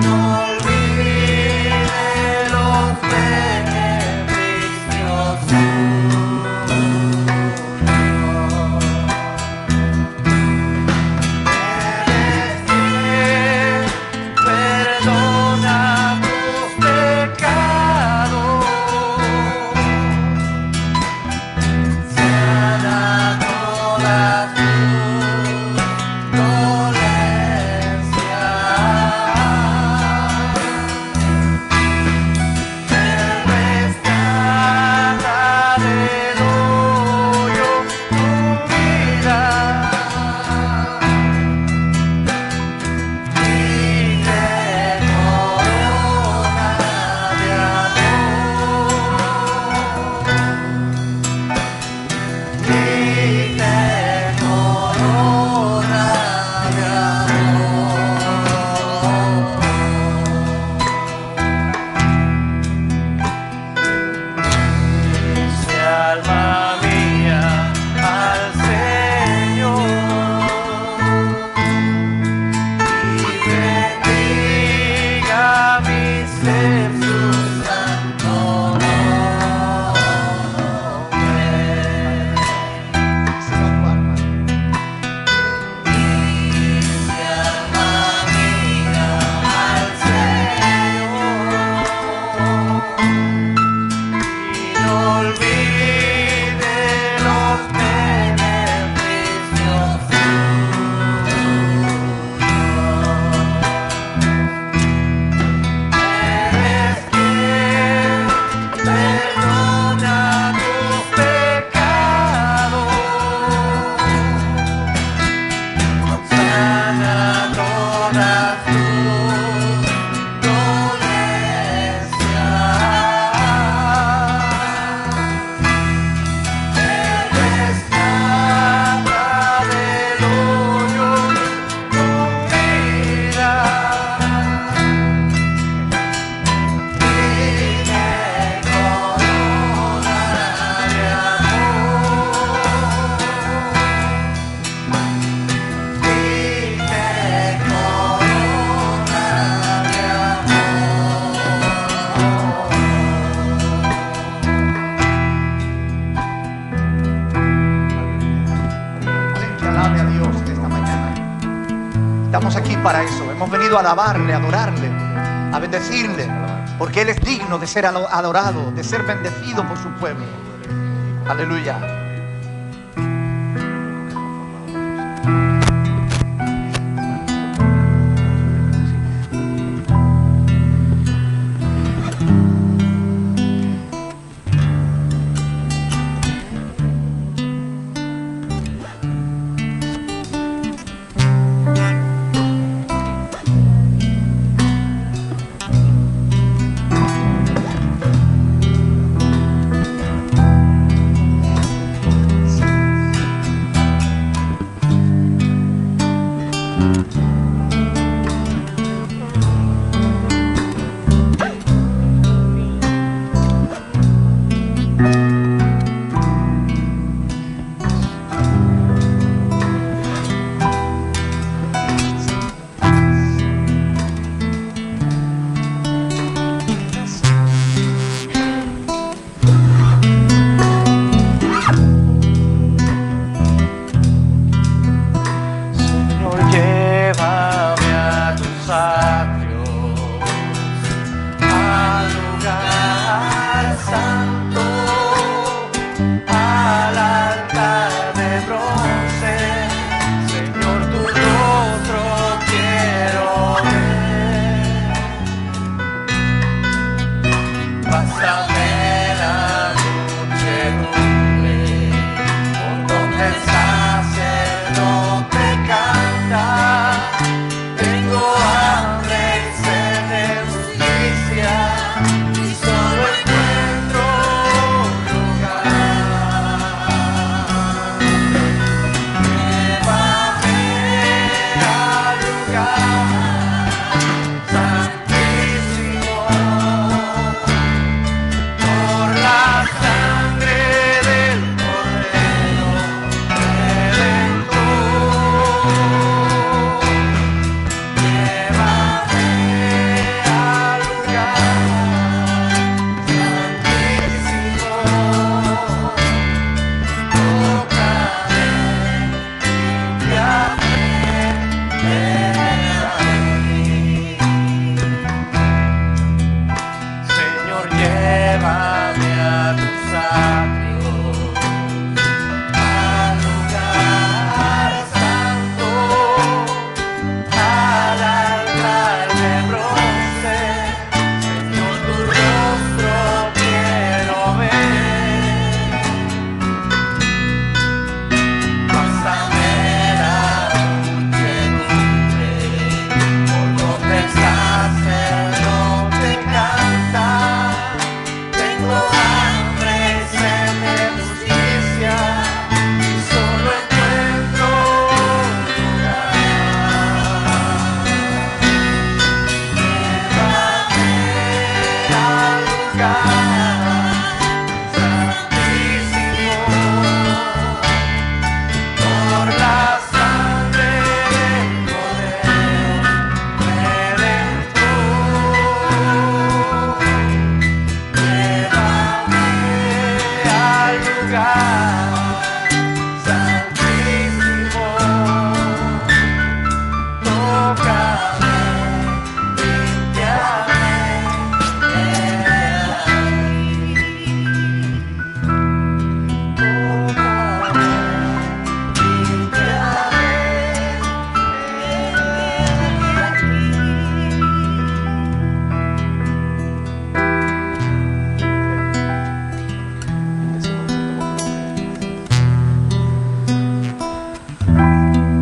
olvide los beneficios. Estamos aquí para eso. Hemos venido a alabarle, a adorarle, a bendecirle, porque Él es digno de ser adorado, de ser bendecido por su pueblo. Aleluya.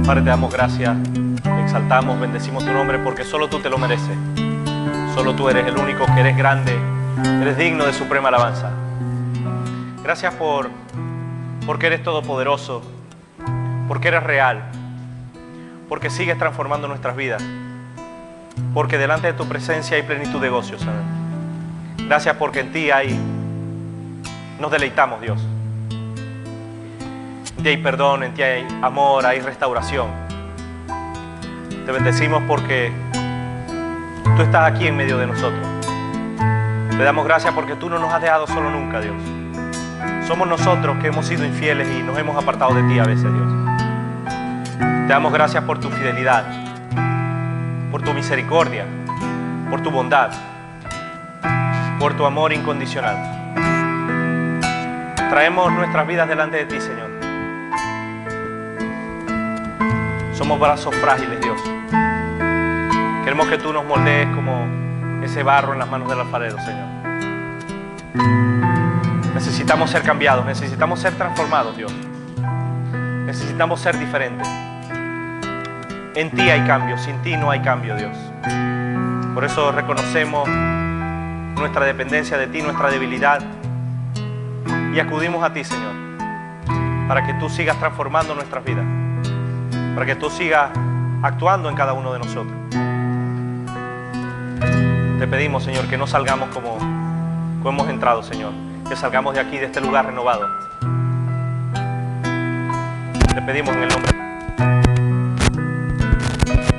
Padre, te damos gracias, exaltamos, bendecimos tu nombre porque solo tú te lo mereces. Solo tú eres el único que eres grande, eres digno de suprema alabanza. Gracias porque eres todopoderoso, porque eres real, porque sigues transformando nuestras vidas, porque delante de tu presencia hay plenitud de gozo, Señor. Gracias porque en ti nos deleitamos, Dios. En ti hay perdón, en ti hay amor, hay restauración. Te bendecimos porque tú estás aquí en medio de nosotros. Te damos gracias porque tú no nos has dejado solo nunca, Dios. Somos nosotros que hemos sido infieles y nos hemos apartado de ti a veces, Dios. Te damos gracias por tu fidelidad. por tu misericordia, por tu bondad, por tu amor incondicional. Traemos nuestras vidas delante de ti, Señor. Somos brazos frágiles, Dios. Queremos que tú nos moldees como ese barro en las manos del alfarero, Señor. Necesitamos ser cambiados, necesitamos ser transformados, Dios. Necesitamos ser diferentes. En ti hay cambio, sin ti no hay cambio, Dios. Por eso reconocemos nuestra dependencia de ti, nuestra debilidad, y acudimos a ti, Señor, para que tú sigas transformando nuestras vidas, para que tú sigas actuando en cada uno de nosotros. Te pedimos, Señor, que no salgamos como hemos entrado, Señor, que salgamos de aquí, de este lugar renovado. Te pedimos en el nombre. Quiero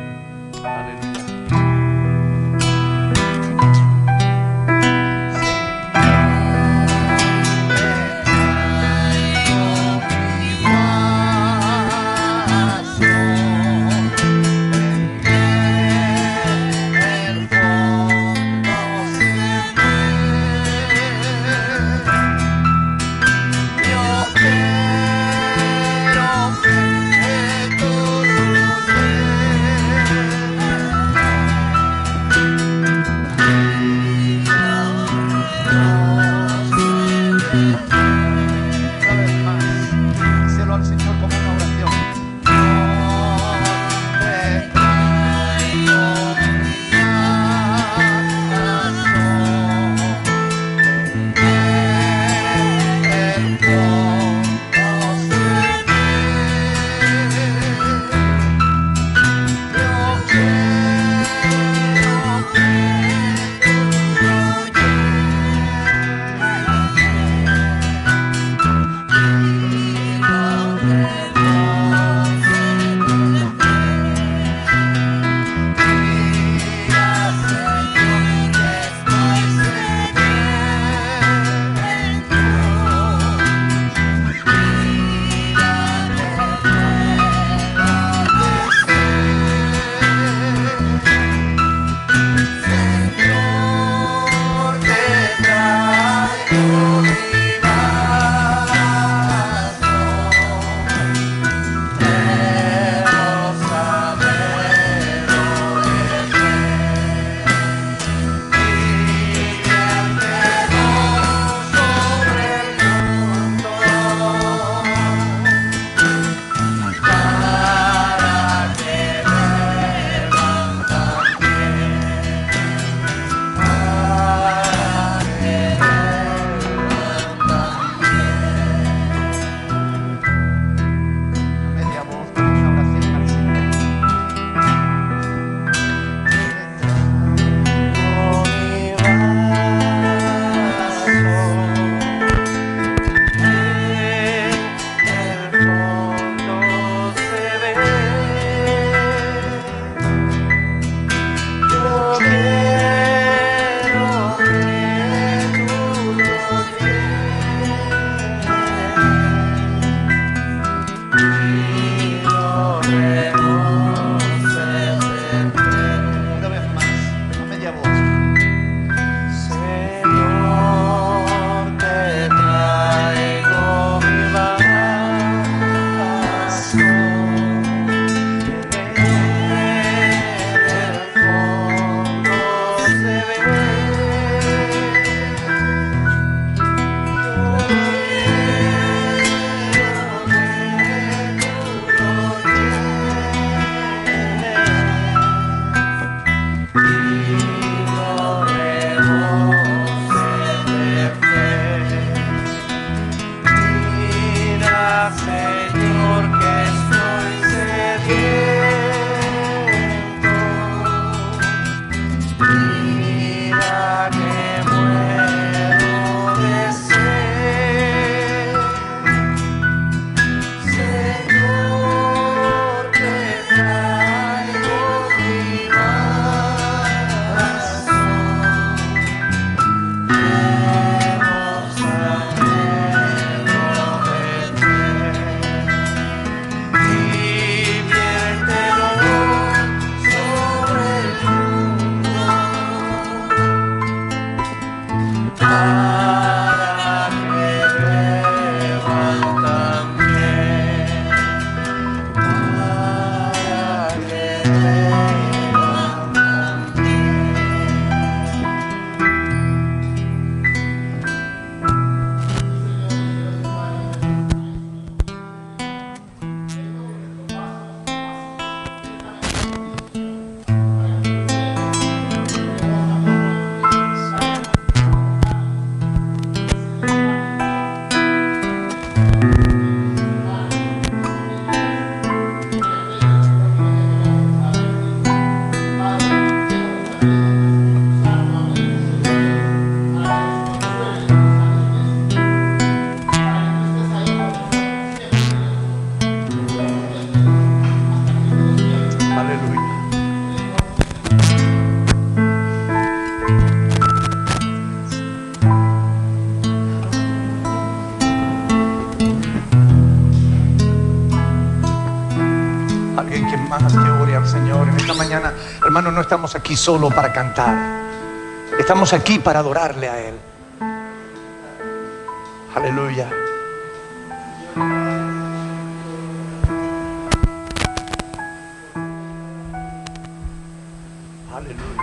al Señor en esta mañana. Hermanos, no estamos aquí solo para cantar. Estamos aquí para adorarle a Él. Aleluya. Aleluya.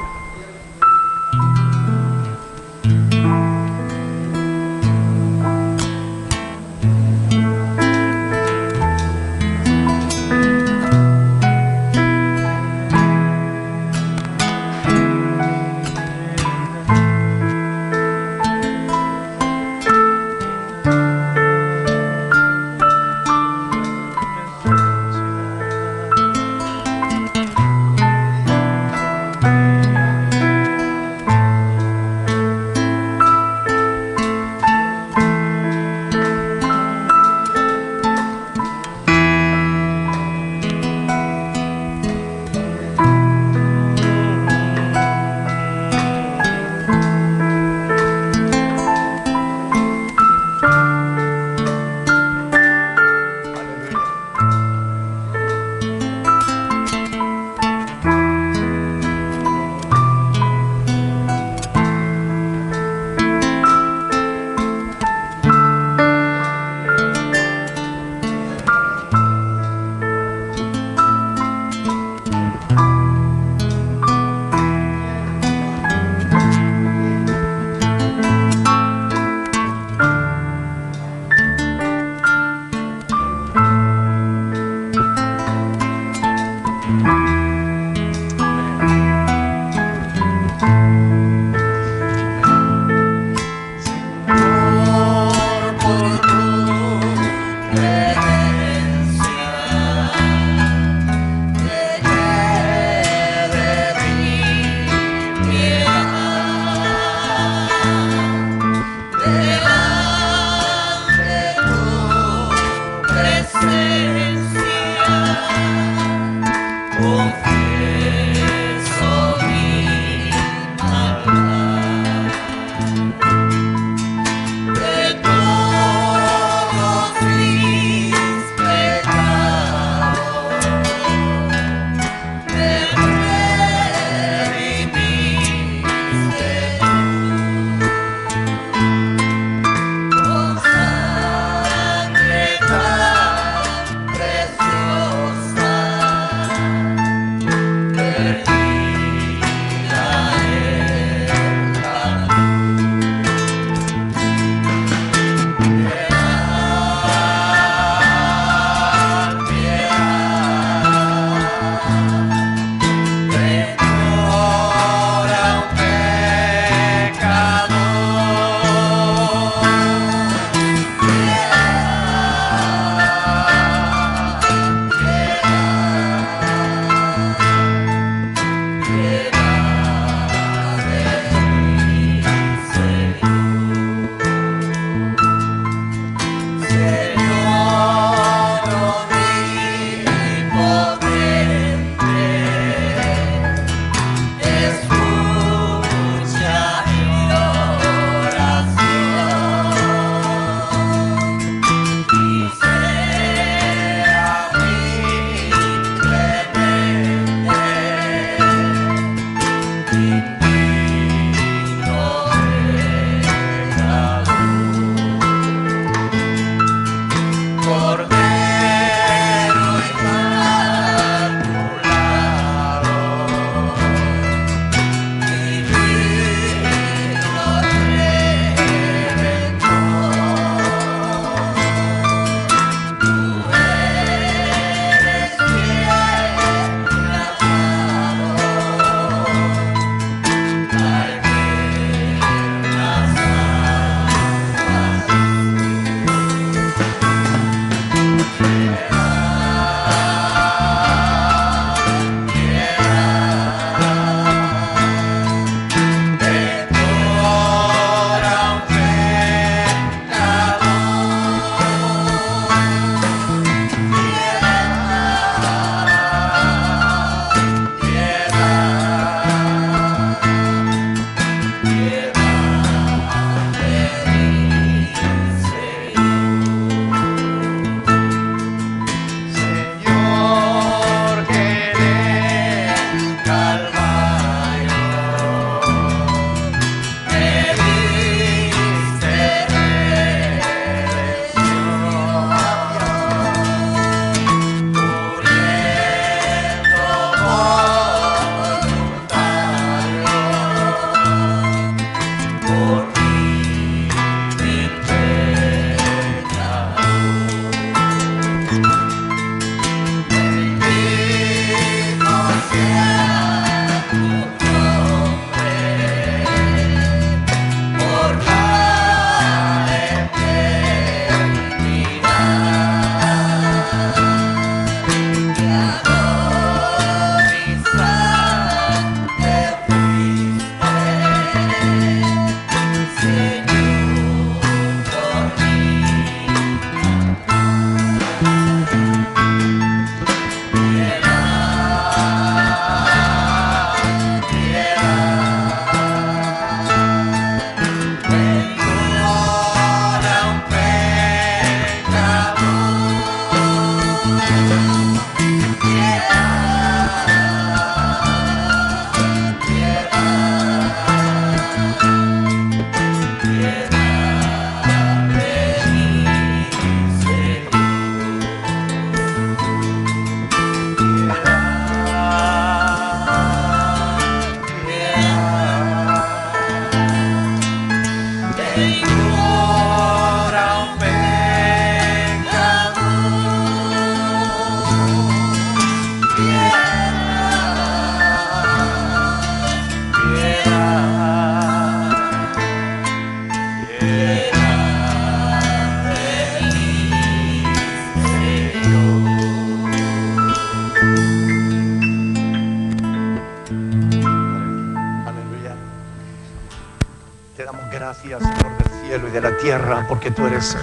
gracias, Señor del cielo y de la tierra, porque tú eres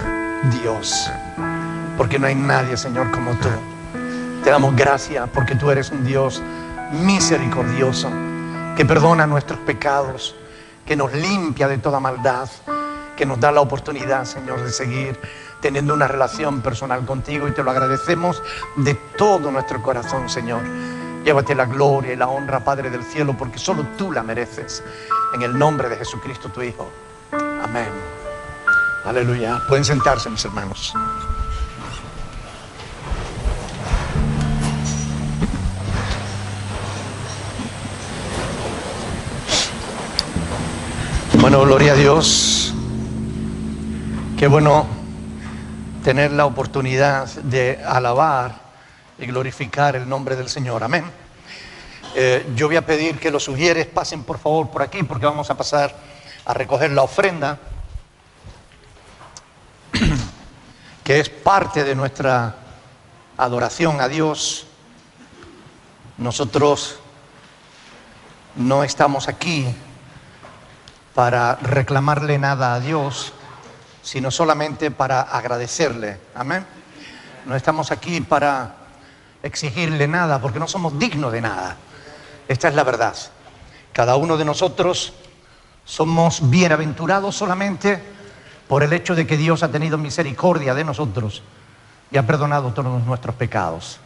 Dios, porque no hay nadie, Señor, como tú. Te damos gracias porque tú eres un Dios misericordioso, que perdona nuestros pecados, que nos limpia de toda maldad, que nos da la oportunidad, Señor, de seguir teniendo una relación personal contigo, y te lo agradecemos de todo nuestro corazón, Señor. Llévate la gloria y la honra, Padre del cielo, porque solo tú la mereces. En el nombre de Jesucristo, tu Hijo. Amén. Aleluya. Pueden sentarse, mis hermanos. Bueno, gloria a Dios. Qué bueno tener la oportunidad de alabar y glorificar el nombre del Señor. Amén. Yo voy a pedir que los sugieres pasen por favor por aquí, porque vamos a pasar a recoger la ofrenda, que es parte de nuestra adoración a Dios. Nosotros no estamos aquí para reclamarle nada a Dios, sino solamente para agradecerle. Amén. No estamos aquí para exigirle nada, porque no somos dignos de nada. Esta es la verdad. Cada uno de nosotros somos bienaventurados solamente por el hecho de que Dios ha tenido misericordia de nosotros y ha perdonado todos nuestros pecados.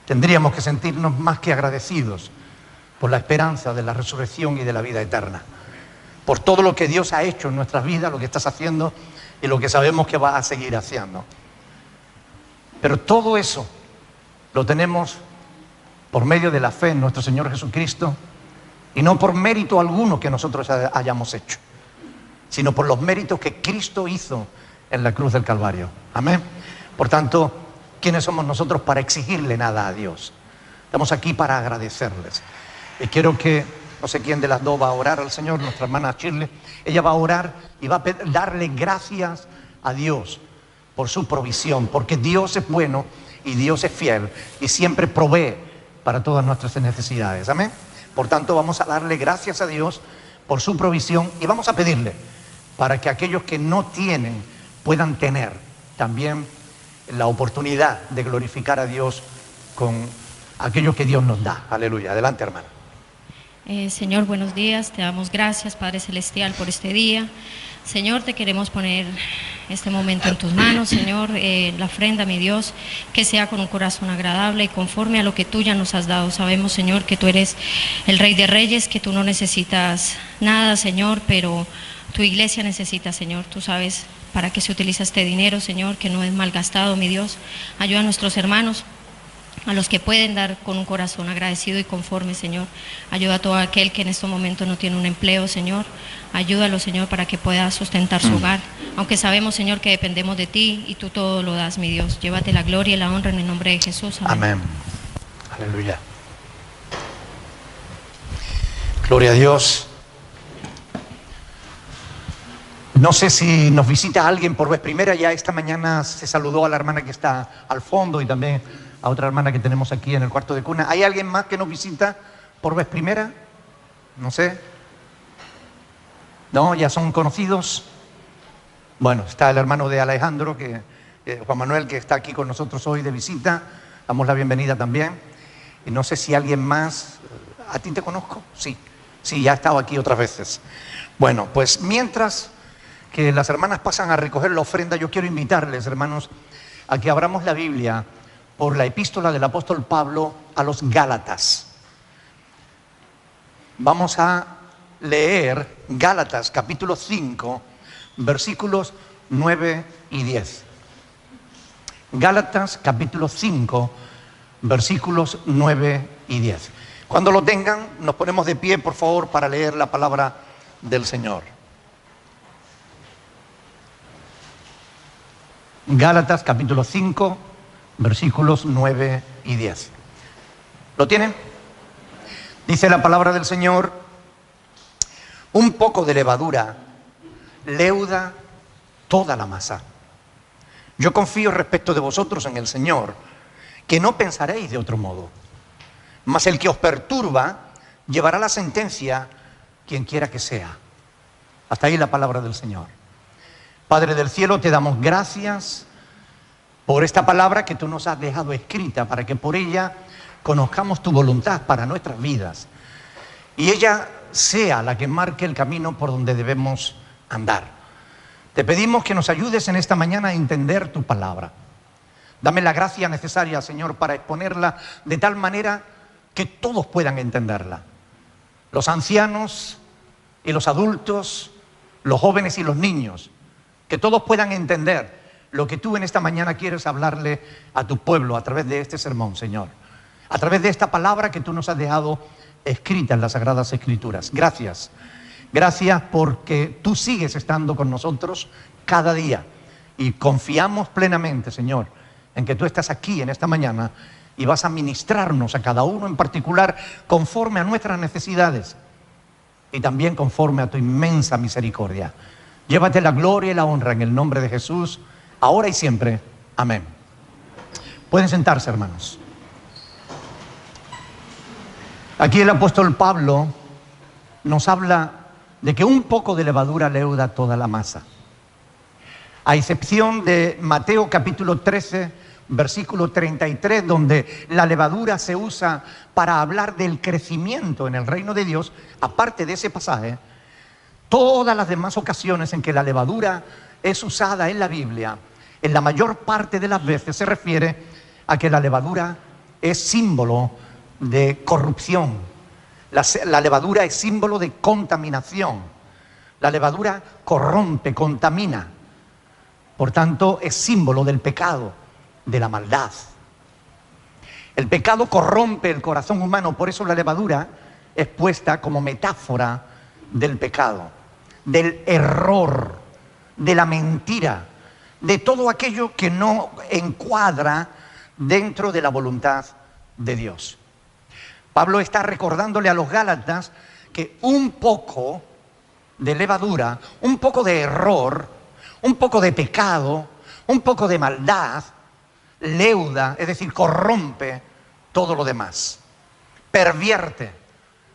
Tendríamos que sentirnos más que agradecidos por la esperanza de la resurrección y de la vida eterna, por todo lo que Dios ha hecho en nuestras vidas, lo que estás haciendo y lo que sabemos que va a seguir haciendo. Pero todo eso lo tenemos por medio de la fe en nuestro Señor Jesucristo, y no por mérito alguno que nosotros hayamos hecho, sino por los méritos que Cristo hizo en la cruz del Calvario. Amén. Por tanto, ¿quiénes somos nosotros para exigirle nada a Dios? Estamos aquí para agradecerles. Y quiero que, no sé quién de las dos va a orar al Señor, nuestra hermana Shirley. Ella va a orar y va a darle gracias a Dios por su provisión, porque Dios es bueno y Dios es fiel y siempre provee para todas nuestras necesidades. Amén. Por tanto, vamos a darle gracias a Dios por su provisión, y vamos a pedirle para que aquellos que no tienen puedan tener también la oportunidad de glorificar a Dios con aquello que Dios nos da. Aleluya. Adelante, hermano. Señor, buenos días. Te damos gracias, Padre Celestial, por este día. Señor, te queremos poner este momento en tus manos, Señor, la ofrenda, mi Dios, que sea con un corazón agradable y conforme a lo que tú ya nos has dado. Sabemos, Señor, que tú eres el Rey de Reyes, que tú no necesitas nada, Señor, pero tu iglesia necesita, Señor. Tú sabes para qué se utiliza este dinero, Señor, que no es malgastado, mi Dios. Ayuda a nuestros hermanos, a los que pueden dar con un corazón agradecido y conforme, Señor. Ayuda a todo aquel que en estos momentos no tiene un empleo, Señor. Ayúdalo, Señor, para que pueda sustentar su hogar. Aunque sabemos, Señor, que dependemos de ti y tú todo lo das, mi Dios. Llévate la gloria y la honra en el nombre de Jesús. Amén. Amén. Aleluya. Gloria a Dios. No sé si nos visita alguien por vez primera. Ya esta mañana se saludó a la hermana que está al fondo y también a otra hermana que tenemos aquí en el cuarto de cuna. ¿Hay alguien más que nos visita por vez primera? No sé. ¿No? ¿Ya son conocidos? Bueno, está el hermano de Alejandro, Juan Manuel, que está aquí con nosotros hoy de visita. Damos la bienvenida también. Y no sé si alguien más. ¿A ti te conozco? Sí, ya he estado aquí otras veces. Bueno, pues mientras que las hermanas pasan a recoger la ofrenda, yo quiero invitarles, hermanos, a que abramos la Biblia por la epístola del apóstol Pablo a los Gálatas. Vamos a leer Gálatas capítulo 5, versículos 9 y 10. Gálatas capítulo 5, versículos 9 y 10. Cuando lo tengan, nos ponemos de pie, por favor, para leer la palabra del Señor. Gálatas capítulo 5, versículos 9 y 10. ¿Lo tienen? Dice la palabra del Señor: un poco de levadura leuda toda la masa. Yo confío respecto de vosotros en el Señor, que no pensaréis de otro modo. Mas el que os perturba llevará la sentencia, quien quiera que sea. Hasta ahí la palabra del Señor. Padre del cielo, te damos gracias por esta palabra que tú nos has dejado escrita, para que por ella conozcamos tu voluntad para nuestras vidas y ella sea la que marque el camino por donde debemos andar. Te pedimos que nos ayudes en esta mañana a entender tu palabra. Dame la gracia necesaria, Señor, para exponerla de tal manera que todos puedan entenderla. Los ancianos y los adultos, los jóvenes y los niños, que todos puedan entender lo que tú en esta mañana quieres hablarle a tu pueblo a través de este sermón, Señor. A través de esta palabra que tú nos has dejado escrita en las Sagradas Escrituras. Gracias. Gracias porque tú sigues estando con nosotros cada día. Y confiamos plenamente, Señor, en que tú estás aquí en esta mañana y vas a ministrarnos a cada uno en particular conforme a nuestras necesidades y también conforme a tu inmensa misericordia. Llévate la gloria y la honra en el nombre de Jesús, ahora y siempre. Amén. Pueden sentarse, hermanos. Aquí el apóstol Pablo nos habla de que un poco de levadura leuda toda la masa. A excepción de Mateo capítulo 13, versículo 33, donde la levadura se usa para hablar del crecimiento en el reino de Dios, aparte de ese pasaje, todas las demás ocasiones en que la levadura es usada en la Biblia, en la mayor parte de las veces se refiere a que la levadura es símbolo de corrupción. La levadura es símbolo de contaminación. La levadura corrompe, contamina. Por tanto, es símbolo del pecado, de la maldad. El pecado corrompe el corazón humano, por eso la levadura es puesta como metáfora del pecado, del error, de la mentira, de todo aquello que no encuadra dentro de la voluntad de Dios. Pablo está recordándole a los Gálatas que un poco de levadura, un poco de error, un poco de pecado, un poco de maldad, leuda, es decir, corrompe todo lo demás. Pervierte,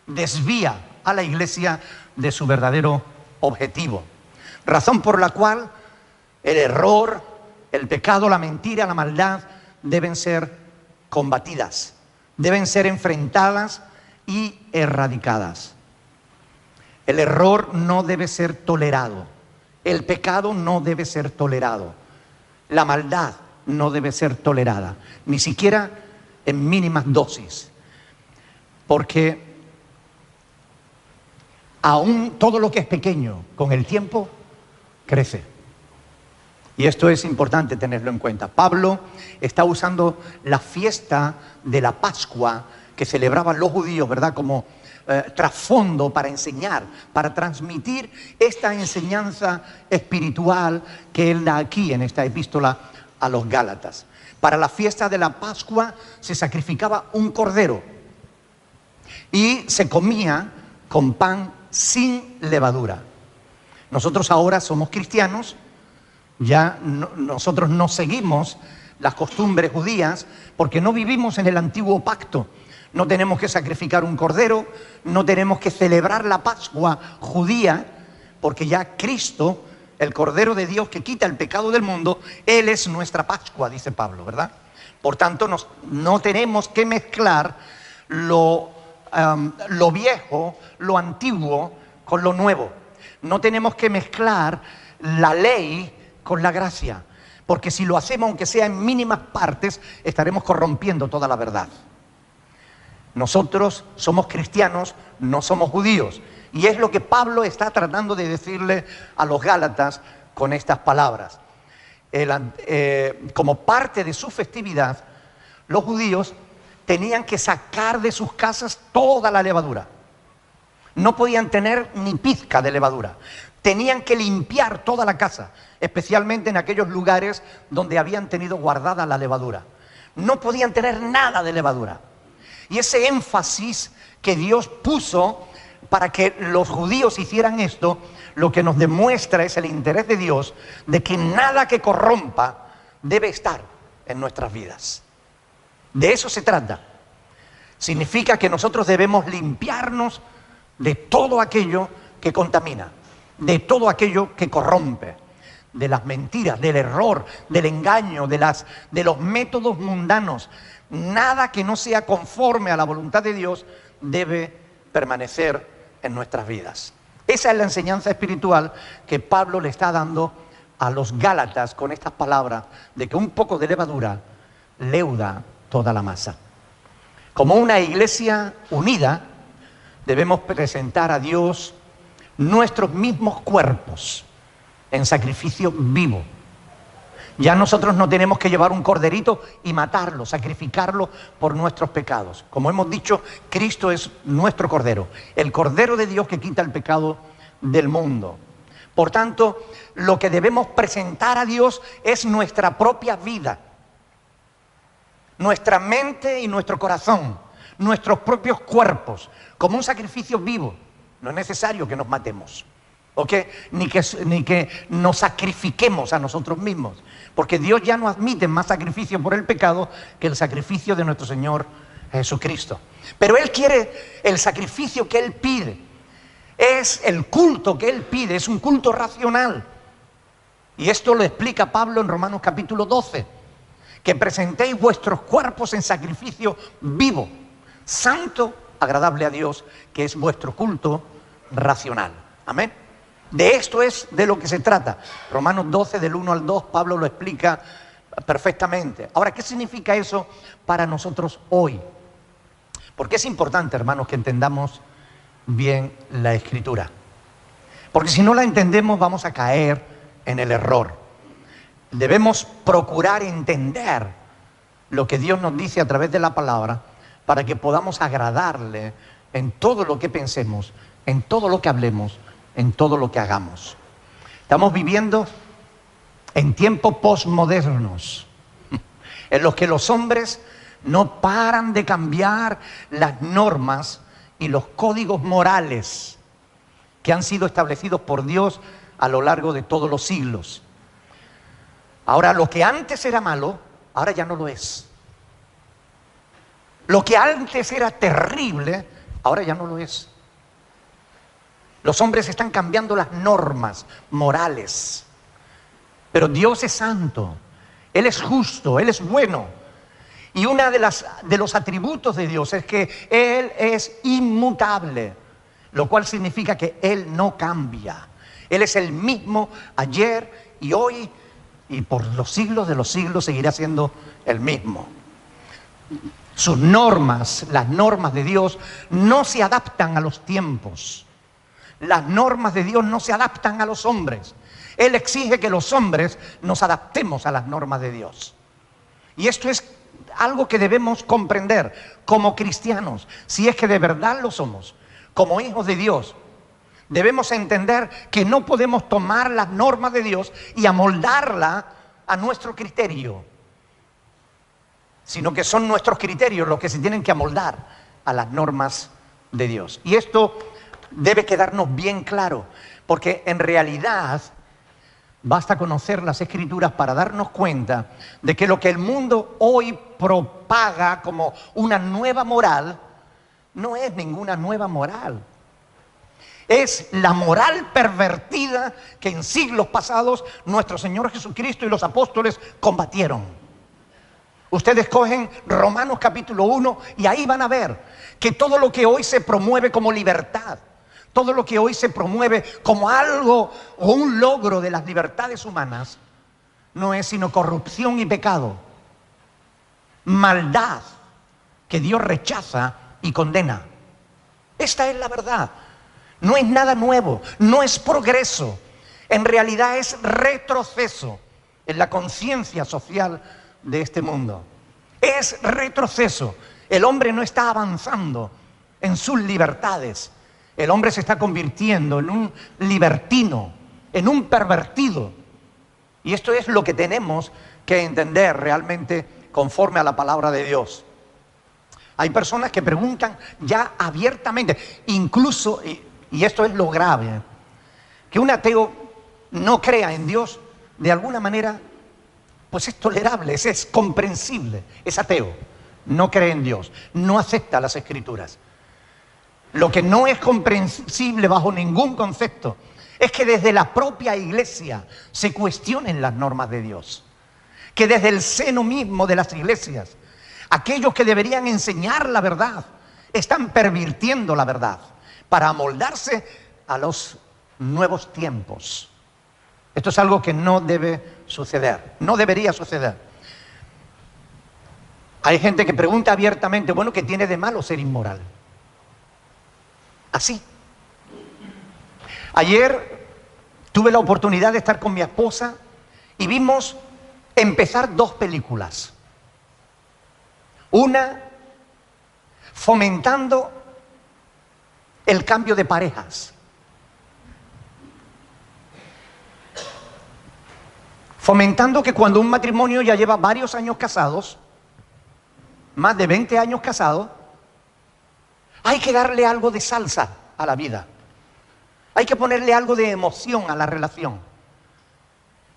desvía a la iglesia de su verdadero objetivo. Razón por la cual el error, el pecado, la mentira, la maldad deben ser combatidas, deben ser enfrentadas y erradicadas. El error no debe ser tolerado. El pecado no debe ser tolerado. La maldad no debe ser tolerada, ni siquiera en mínimas dosis. Porque aún todo lo que es pequeño, con el tiempo, crece. Y esto es importante tenerlo en cuenta. Pablo está usando la fiesta de la Pascua que celebraban los judíos, ¿verdad?, como trasfondo para enseñar, para transmitir esta enseñanza espiritual que él da aquí en esta epístola a los Gálatas. Para la fiesta de la Pascua se sacrificaba un cordero y se comía con pan sin levadura. Nosotros ahora somos cristianos, ya nosotros no seguimos las costumbres judías porque no vivimos en el antiguo pacto. No tenemos que sacrificar un cordero, no tenemos que celebrar la Pascua judía, porque ya Cristo, el Cordero de Dios que quita el pecado del mundo, Él es nuestra Pascua, dice Pablo, ¿verdad? Por tanto, no tenemos que mezclar lo viejo, lo antiguo, con lo nuevo. No tenemos que mezclar la ley con la gracia, porque si lo hacemos, aunque sea en mínimas partes, estaremos corrompiendo toda la verdad. Nosotros somos cristianos, no somos judíos. Y es lo que Pablo está tratando de decirle a los Gálatas con estas palabras. Como parte de su festividad, los judíos tenían que sacar de sus casas toda la levadura. No podían tener ni pizca de levadura. Tenían que limpiar toda la casa, especialmente en aquellos lugares donde habían tenido guardada la levadura. No podían tener nada de levadura. Y ese énfasis que Dios puso para que los judíos hicieran esto, lo que nos demuestra es el interés de Dios de que nada que corrompa debe estar en nuestras vidas. De eso se trata. Significa que nosotros debemos limpiarnos de todo aquello que contamina. de todo aquello que corrompe, de las mentiras, del error, del engaño, de los métodos mundanos. Nada que no sea conforme a la voluntad de Dios debe permanecer en nuestras vidas. Esa es la enseñanza espiritual que Pablo le está dando a los Gálatas con estas palabras de que un poco de levadura leuda toda la masa. Como una iglesia unida, debemos presentar a Dios nuestros mismos cuerpos en sacrificio vivo. Ya nosotros no tenemos que llevar un corderito y matarlo, sacrificarlo por nuestros pecados. Como hemos dicho, Cristo es nuestro cordero, el cordero de Dios que quita el pecado del mundo. Por tanto, lo que debemos presentar a Dios es nuestra propia vida, nuestra mente y nuestro corazón, nuestros propios cuerpos, como un sacrificio vivo. No es necesario que nos matemos, ¿ok? Ni que nos sacrifiquemos a nosotros mismos, porque Dios ya no admite más sacrificio por el pecado que el sacrificio de nuestro Señor Jesucristo. Pero Él quiere el sacrificio que Él pide. Es el culto que Él pide, es un culto racional. Y esto lo explica Pablo en Romanos capítulo 12. Que presentéis vuestros cuerpos en sacrificio vivo, santo, agradable a Dios, que es vuestro culto racional. Amén. De esto es de lo que se trata. Romanos 12, del 1 al 2, Pablo lo explica perfectamente. Ahora, ¿qué significa eso para nosotros hoy? Porque es importante, hermanos, que entendamos bien la Escritura. Porque si no la entendemos, vamos a caer en el error. Debemos procurar entender lo que Dios nos dice a través de la palabra para que podamos agradarle en todo lo que pensemos, en todo lo que hablemos, en todo lo que hagamos. Estamos viviendo en tiempos posmodernos, en los que los hombres no paran de cambiar las normas y los códigos morales que han sido establecidos por Dios a lo largo de todos los siglos. Ahora, lo que antes era malo, ahora ya no lo es. Lo que antes era terrible, ahora ya no lo es. Los hombres están cambiando las normas morales. Pero Dios es santo, Él es justo, Él es bueno. Y uno de los atributos de Dios es que Él es inmutable, lo cual significa que Él no cambia. Él es el mismo ayer y hoy y por los siglos de los siglos seguirá siendo el mismo. Sus normas, las normas de Dios, no se adaptan a los tiempos. Las normas de Dios no se adaptan a los hombres. Él exige que los hombres nos adaptemos a las normas de Dios. Y esto es algo que debemos comprender como cristianos, si es que de verdad lo somos, como hijos de Dios. Debemos entender que no podemos tomar las normas de Dios y amoldarla a nuestro criterio, sino que son nuestros criterios los que se tienen que amoldar a las normas de Dios. Y esto debe quedarnos bien claro, porque en realidad basta conocer las Escrituras para darnos cuenta de que lo que el mundo hoy propaga como una nueva moral no es ninguna nueva moral. Es la moral pervertida que en siglos pasados nuestro Señor Jesucristo y los apóstoles combatieron. Ustedes cogen Romanos capítulo 1 y ahí van a ver que todo lo que hoy se promueve como libertad, todo lo que hoy se promueve como algo o un logro de las libertades humanas, no es sino corrupción y pecado, maldad que Dios rechaza y condena. Esta es la verdad. No es nada nuevo, no es progreso. En realidad es retroceso en la conciencia social de este mundo. Es retroceso. El hombre no está avanzando en sus libertades. El hombre se está convirtiendo en un libertino, en un pervertido. Y esto es lo que tenemos que entender realmente conforme a la palabra de Dios. Hay personas que preguntan ya abiertamente, incluso, y esto es lo grave, que un ateo no crea en Dios, de alguna manera, pues es tolerable, es comprensible, es ateo, no cree en Dios, no acepta las Escrituras. Lo que no es comprensible bajo ningún concepto es que desde la propia iglesia se cuestionen las normas de Dios. Que desde el seno mismo de las iglesias, aquellos que deberían enseñar la verdad, están pervirtiendo la verdad para amoldarse a los nuevos tiempos. Esto es algo que no debe suceder, no debería suceder. Hay gente que pregunta abiertamente, bueno, ¿qué tiene de malo ser inmoral? Así. Ayer tuve la oportunidad de estar con mi esposa y vimos empezar 2 películas. Una fomentando el cambio de parejas. Fomentando que cuando un matrimonio ya lleva varios años casados, más de 20 años casados, hay que darle algo de salsa a la vida. Hay que ponerle algo de emoción a la relación.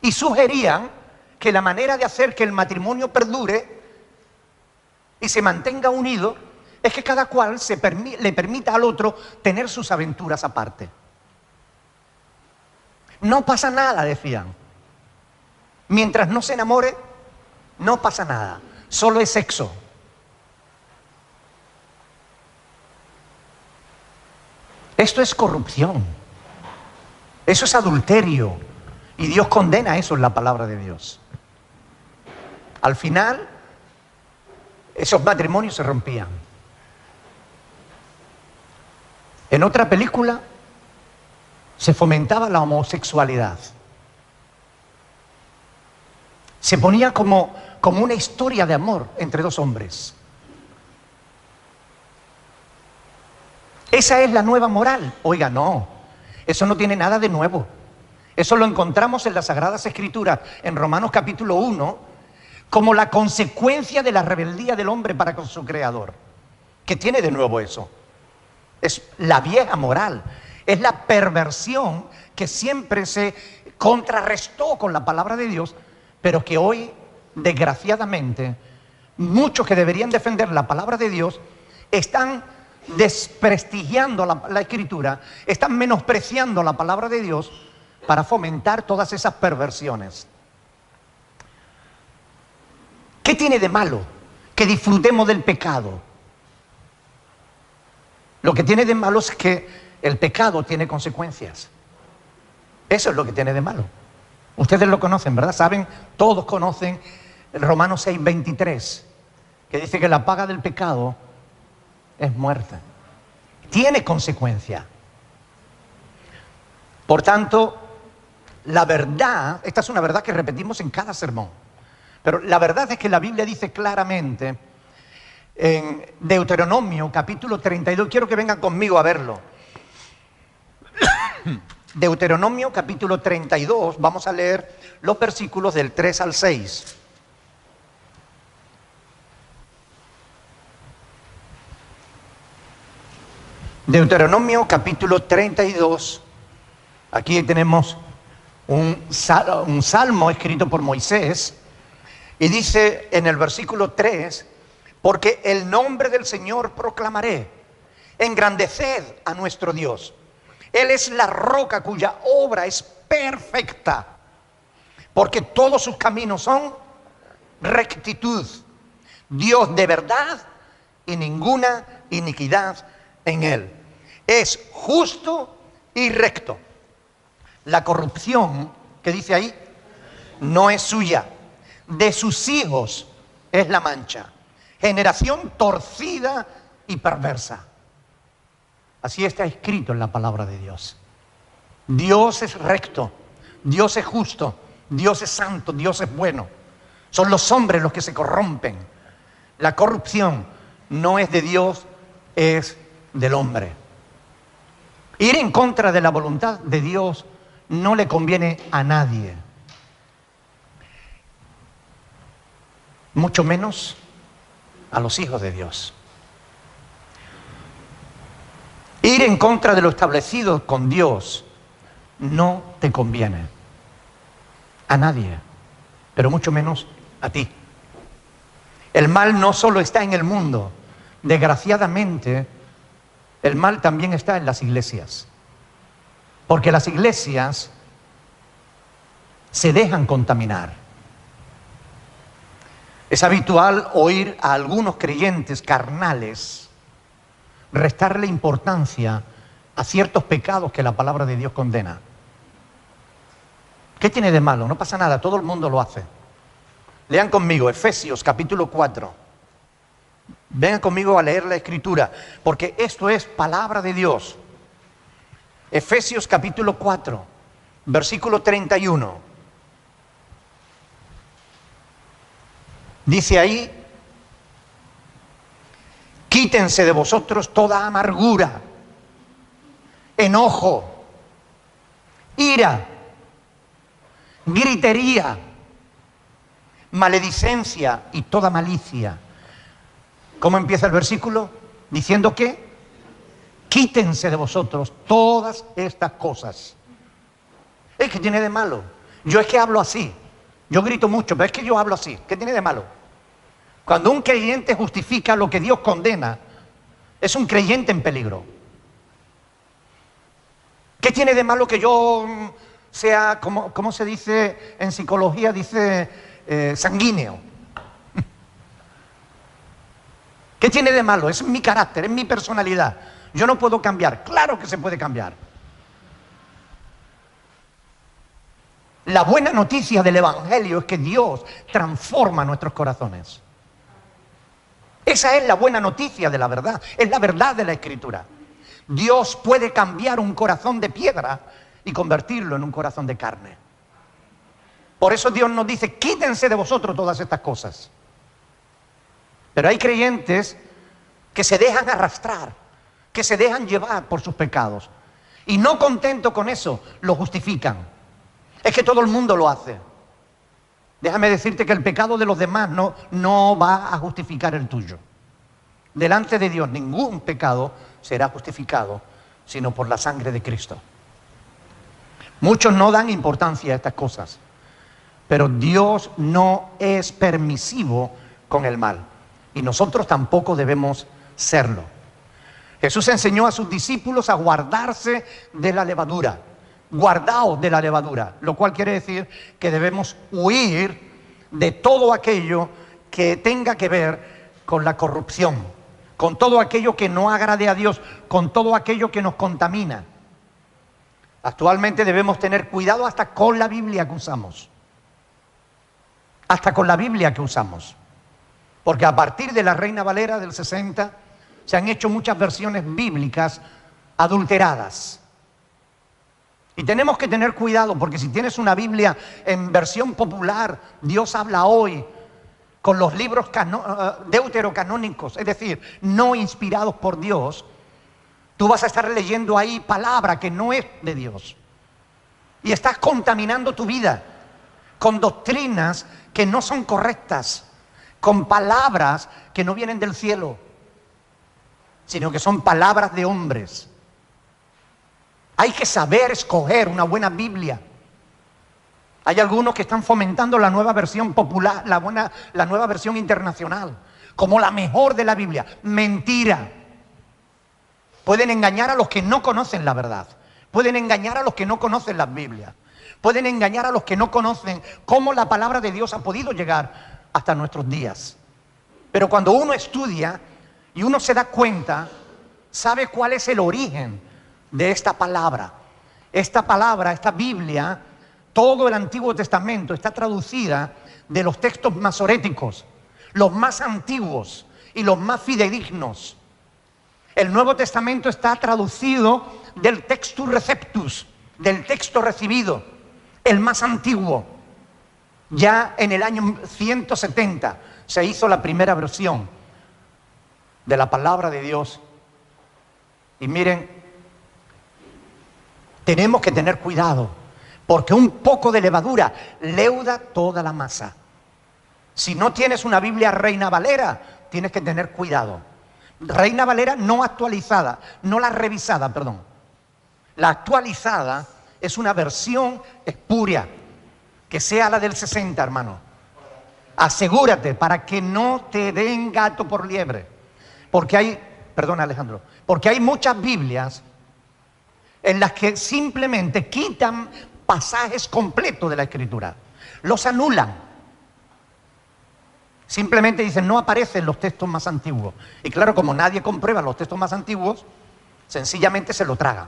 Y sugerían que la manera de hacer que el matrimonio perdure y se mantenga unido es que cada cual le permita al otro tener sus aventuras aparte. No pasa nada, decían. Mientras no se enamore, no pasa nada. Solo es sexo. Esto es corrupción. Eso es adulterio. Y Dios condena eso en la palabra de Dios. Al final, esos matrimonios se rompían. En otra película, se fomentaba la homosexualidad. Se ponía como una historia de amor entre 2 hombres. Esa es la nueva moral. Oiga, no, eso no tiene nada de nuevo. Eso lo encontramos en las Sagradas Escrituras, en Romanos capítulo 1, como la consecuencia de la rebeldía del hombre para con su Creador. ¿Qué tiene de nuevo eso? Es la vieja moral, es la perversión que siempre se contrarrestó con la palabra de Dios, pero que hoy, desgraciadamente, muchos que deberían defender la palabra de Dios están desprestigiando la Escritura, están menospreciando la palabra de Dios para fomentar todas esas perversiones. ¿Qué tiene de malo que disfrutemos del pecado? Lo que tiene de malo es que el pecado tiene consecuencias. Eso es lo que tiene de malo. Ustedes lo conocen, ¿verdad? Saben, todos conocen Romanos 6:23, que dice que la paga del pecado es muerte. Tiene consecuencia. Por tanto, la verdad, esta es una verdad que repetimos en cada sermón, pero la verdad es que la Biblia dice claramente en Deuteronomio capítulo 32, quiero que vengan conmigo a verlo. Deuteronomio capítulo 32, vamos a leer los versículos del 3 al 6. Deuteronomio capítulo 32, aquí tenemos un salmo escrito por Moisés, y dice en el versículo 3, porque el nombre del Señor proclamaré, engrandeced a nuestro Dios. Él es la roca cuya obra es perfecta, porque todos sus caminos son rectitud, Dios de verdad y ninguna iniquidad en él. Es justo y recto. La corrupción que dice ahí no es suya, de sus hijos es la mancha. Generación torcida y perversa. Así está escrito en la palabra de Dios. Dios es recto, Dios es justo, Dios es santo, Dios es bueno. Son los hombres los que se corrompen. La corrupción no es de Dios, es del hombre. Ir en contra de la voluntad de Dios no le conviene a nadie. Mucho menos a los hijos de Dios. Ir en contra de lo establecido con Dios no te conviene a nadie, pero mucho menos a ti. El mal no solo está en el mundo, desgraciadamente, el mal también está en las iglesias. Porque las iglesias se dejan contaminar. Es habitual oír a algunos creyentes carnales restarle importancia a ciertos pecados que la palabra de Dios condena. ¿Qué tiene de malo? No pasa nada, todo el mundo lo hace. Lean conmigo Efesios capítulo 4. Vengan conmigo a leer la Escritura, porque esto es palabra de Dios. Efesios capítulo 4, versículo 31. Dice ahí: quítense de vosotros toda amargura, enojo, ira, gritería, maledicencia y toda malicia. ¿Cómo empieza el versículo? Diciendo que quítense de vosotros todas estas cosas. ¿Qué tiene de malo? Yo es que hablo así. Yo grito mucho, pero es que yo hablo así. ¿Qué tiene de malo? Cuando un creyente justifica lo que Dios condena, es un creyente en peligro. ¿Qué tiene de malo que yo sea, como se dice en psicología, dice sanguíneo? ¿Qué tiene de malo? Es mi carácter, es mi personalidad. Yo no puedo cambiar. Claro que se puede cambiar. La buena noticia del Evangelio es que Dios transforma nuestros corazones. Esa es la buena noticia de la verdad. Es la verdad de la Escritura. Dios puede cambiar un corazón de piedra y convertirlo en un corazón de carne. Por eso Dios nos dice: quítense de vosotros todas estas cosas. Pero hay creyentes que se dejan arrastrar, que se dejan llevar por sus pecados. Y no contento con eso, lo justifican. Es que todo el mundo lo hace. Déjame decirte que el pecado de los demás no va a justificar el tuyo. Delante de Dios ningún pecado será justificado, sino por la sangre de Cristo. Muchos no dan importancia a estas cosas, pero Dios no es permisivo con el mal. Y nosotros tampoco debemos serlo. Jesús enseñó a sus discípulos a guardarse de la levadura. Guardaos de la levadura, lo cual quiere decir que debemos huir de todo aquello que tenga que ver con la corrupción, con todo aquello que no agrade a Dios, con todo aquello que nos contamina. Actualmente debemos tener cuidado hasta con la Biblia que usamos. Hasta con la Biblia que usamos. Porque a partir de la Reina Valera del 60 se han hecho muchas versiones bíblicas adulteradas. Y tenemos que tener cuidado, porque si tienes una Biblia en versión popular, Dios habla hoy, con los libros deuterocanónicos, es decir, no inspirados por Dios, tú vas a estar leyendo ahí palabra que no es de Dios. Y estás contaminando tu vida con doctrinas que no son correctas, con palabras que no vienen del cielo, sino que son palabras de hombres. Hay que saber escoger una buena Biblia. Hay algunos que están fomentando la nueva versión popular, la nueva versión internacional, como la mejor de la Biblia. Mentira. Pueden engañar a los que no conocen la verdad. Pueden engañar a los que no conocen las Biblias. Pueden engañar a los que no conocen cómo la palabra de Dios ha podido llegar hasta nuestros días. Pero cuando uno estudia y uno se da cuenta, sabe cuál es el origen de esta palabra. Esta palabra, esta Biblia, todo el Antiguo Testamento está traducida de los textos masoréticos, los más antiguos y los más fidedignos. El Nuevo Testamento está traducido del Textus Receptus, del texto recibido, el más antiguo. Ya en el año 170 se hizo la primera versión de la palabra de Dios. Y miren, tenemos que tener cuidado, porque un poco de levadura leuda toda la masa. Si no tienes una Biblia Reina Valera, tienes que tener cuidado. Reina Valera no actualizada, no la revisada, perdón. La actualizada es una versión espuria, que sea la del 60, hermano. Asegúrate para que no te den gato por liebre. Porque hay, perdón Alejandro, porque hay muchas Biblias en las que simplemente quitan pasajes completos de la Escritura, los anulan. Simplemente dicen, no aparecen los textos más antiguos. Y claro, como nadie comprueba los textos más antiguos, sencillamente se lo tragan.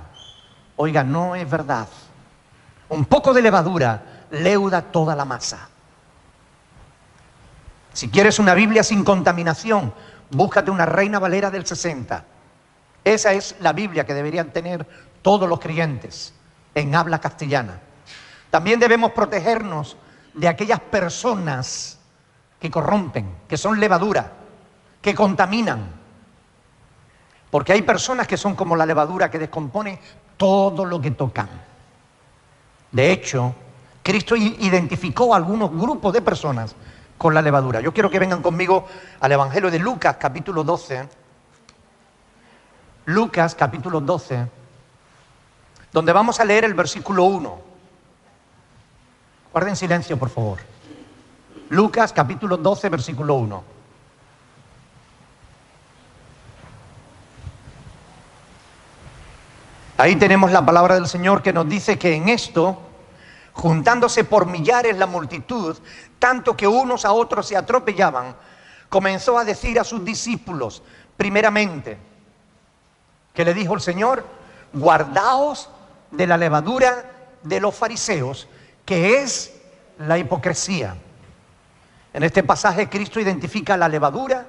Oiga, no es verdad. Un poco de levadura leuda toda la masa. Si quieres una Biblia sin contaminación, búscate una Reina Valera del 60. Esa es la Biblia que deberían tener todos los creyentes en habla castellana. También debemos protegernos de aquellas personas que corrompen, que son levadura, que contaminan. Porque hay personas que son como la levadura que descompone todo lo que tocan. De hecho, Cristo identificó a algunos grupos de personas con la levadura. Yo quiero que vengan conmigo al Evangelio de Lucas, capítulo 12. Lucas, capítulo 12, donde vamos a leer el versículo 1. Guarden silencio, por favor. Lucas, capítulo 12, versículo 1. Ahí tenemos la palabra del Señor que nos dice que en esto, juntándose por millares la multitud, tanto que unos a otros se atropellaban, comenzó a decir a sus discípulos, primeramente, que le dijo el Señor, guardaos de la levadura de los fariseos, que es la hipocresía. En este pasaje Cristo identifica la levadura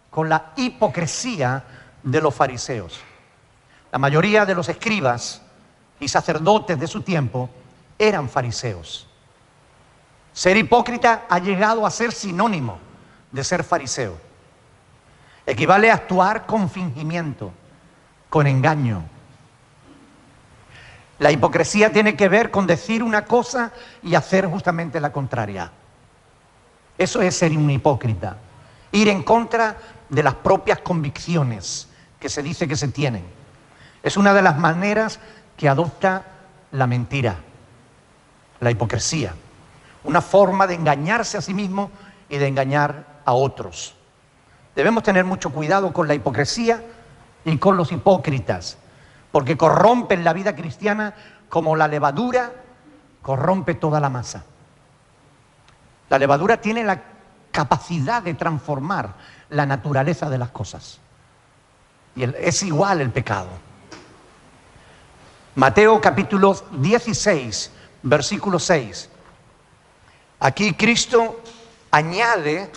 con la hipocresía de los fariseos. La mayoría de los escribas y sacerdotes de su tiempo eran fariseos. Ser hipócrita ha llegado a ser sinónimo de ser fariseo. Equivale a actuar con fingimiento, con engaño. La hipocresía tiene que ver con decir una cosa y hacer justamente la contraria. Eso es ser un hipócrita. Ir en contra de las propias convicciones que se dice que se tienen. Es una de las maneras que adopta la mentira, la hipocresía. Una forma de engañarse a sí mismo y de engañar a otros. Debemos tener mucho cuidado con la hipocresía y con los hipócritas, porque corrompen la vida cristiana como la levadura corrompe toda la masa. La levadura tiene la capacidad de transformar la naturaleza de las cosas. Y es igual el pecado. Mateo capítulo 16, versículo 6. Aquí Cristo añade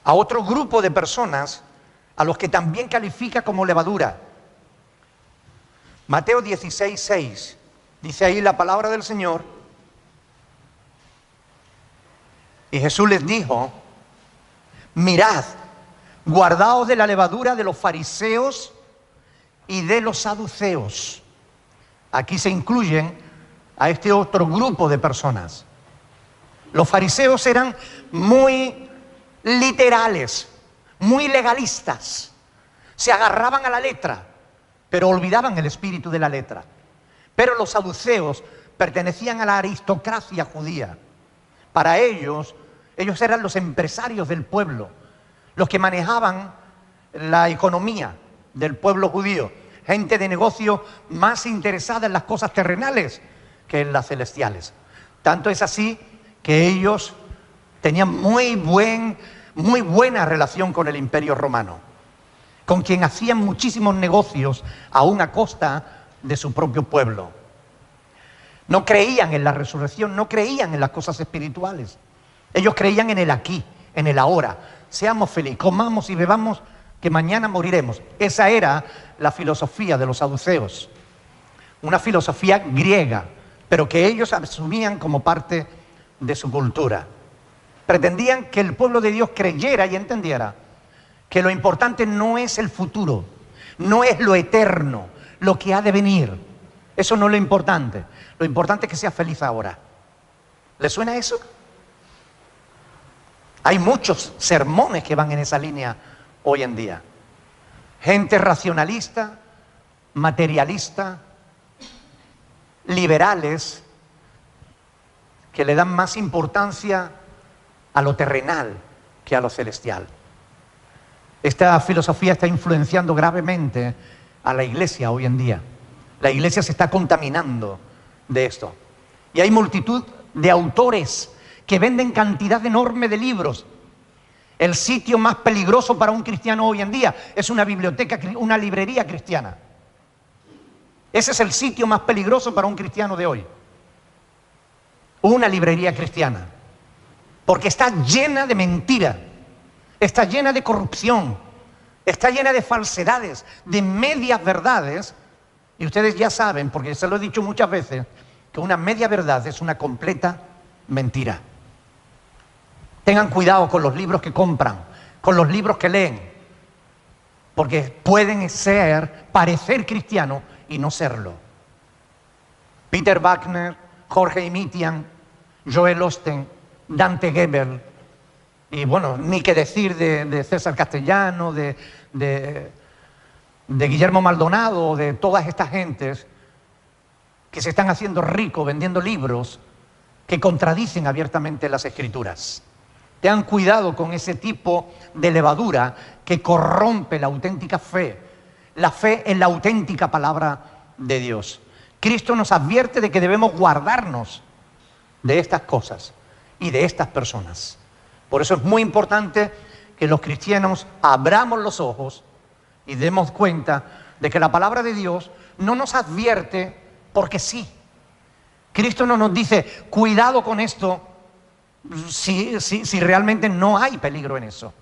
a otro grupo de personas a los que también califica como levadura. Mateo 16, 6. Dice ahí la palabra del Señor. Y Jesús les dijo, mirad, guardaos de la levadura de los fariseos y de los saduceos. Aquí se incluyen a este otro grupo de personas. Los fariseos eran muy literales, muy legalistas. Se agarraban a la letra, pero olvidaban el espíritu de la letra. Pero los saduceos pertenecían a la aristocracia judía. Para ellos eran los empresarios del pueblo, los que manejaban la economía del pueblo judío. Gente de negocio más interesada en las cosas terrenales que en las celestiales. Tanto es así que ellos tenían muy buena relación con el Imperio Romano, con quien hacían muchísimos negocios aún a costa de su propio pueblo. No creían en la resurrección, no creían en las cosas espirituales. Ellos creían en el aquí, en el ahora. Seamos felices, comamos y bebamos, que mañana moriremos. Esa era la filosofía de los saduceos. Una filosofía griega, pero que ellos asumían como parte de su cultura. Pretendían que el pueblo de Dios creyera y entendiera que lo importante no es el futuro, no es lo eterno, lo que ha de venir. Eso no es lo importante. Lo importante es que sea feliz ahora. ¿Le suena eso? Hay muchos sermones que van en esa línea hoy en día. Gente racionalista, materialista, liberales, que le dan más importancia a lo terrenal que a lo celestial. Esta filosofía está influenciando gravemente a la iglesia hoy en día. La iglesia se está contaminando de esto. Y hay multitud de autores que venden cantidad enorme de libros. El sitio más peligroso para un cristiano hoy en día es una biblioteca, una librería cristiana. Ese es el sitio más peligroso para un cristiano de hoy. Una librería cristiana. Porque está llena de mentira, está llena de corrupción, está llena de falsedades, de medias verdades. Y ustedes ya saben, porque se lo he dicho muchas veces, que una media verdad es una completa mentira. Tengan cuidado con los libros que compran, con los libros que leen, porque pueden parecer cristianos y no serlo. Peter Wagner, Jorge Imitian, Joel Osteen, Dante Gebel, y bueno, ni qué decir de César Castellano, de Guillermo Maldonado, de todas estas gentes que se están haciendo ricos vendiendo libros que contradicen abiertamente las Escrituras. Tengan cuidado con ese tipo de levadura que corrompe la auténtica fe, la fe en la auténtica palabra de Dios. Cristo nos advierte de que debemos guardarnos de estas cosas y de estas personas. Por eso es muy importante que los cristianos abramos los ojos y demos cuenta de que la palabra de Dios no nos advierte porque sí. Cristo no nos dice, cuidado con esto, si realmente no hay peligro en eso.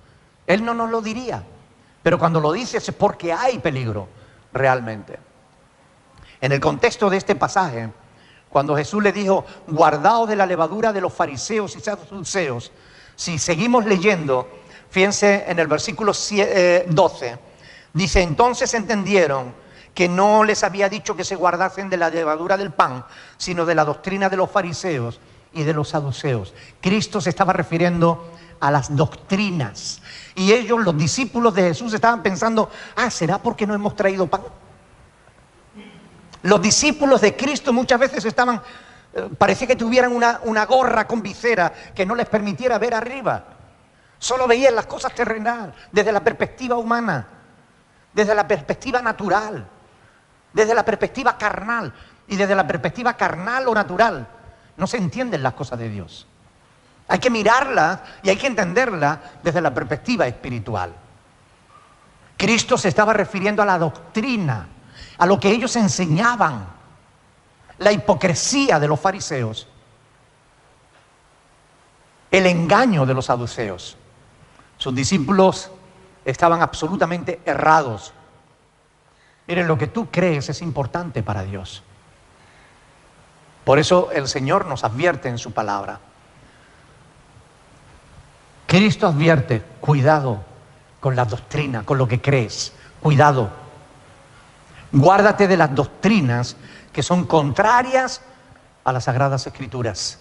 Él no nos lo diría. Pero cuando lo dice es porque hay peligro realmente. En el contexto de este pasaje, cuando Jesús le dijo, guardaos de la levadura de los fariseos y saduceos, si seguimos leyendo, fíjense en el versículo 12, dice, entonces entendieron que no les había dicho que se guardasen de la levadura del pan, sino de la doctrina de los fariseos y de los saduceos. Cristo se estaba refiriendo a las doctrinas. Y ellos, los discípulos de Jesús, estaban pensando, ¿será porque no hemos traído pan? Los discípulos de Cristo muchas veces estaban, parecía que tuvieran una gorra con visera que no les permitiera ver arriba. Solo veían las cosas terrenales, desde la perspectiva humana, desde la perspectiva natural, desde la perspectiva carnal. Y desde la perspectiva carnal o natural no se entienden las cosas de Dios. Hay que mirarlas y hay que entenderlas desde la perspectiva espiritual. Cristo se estaba refiriendo a la doctrina, a lo que ellos enseñaban, la hipocresía de los fariseos, el engaño de los saduceos. Sus discípulos estaban absolutamente errados. Miren, lo que tú crees es importante para Dios. Por eso el Señor nos advierte en su palabra. Cristo advierte, cuidado con la doctrina, con lo que crees, cuidado. Guárdate de las doctrinas que son contrarias a las Sagradas Escrituras.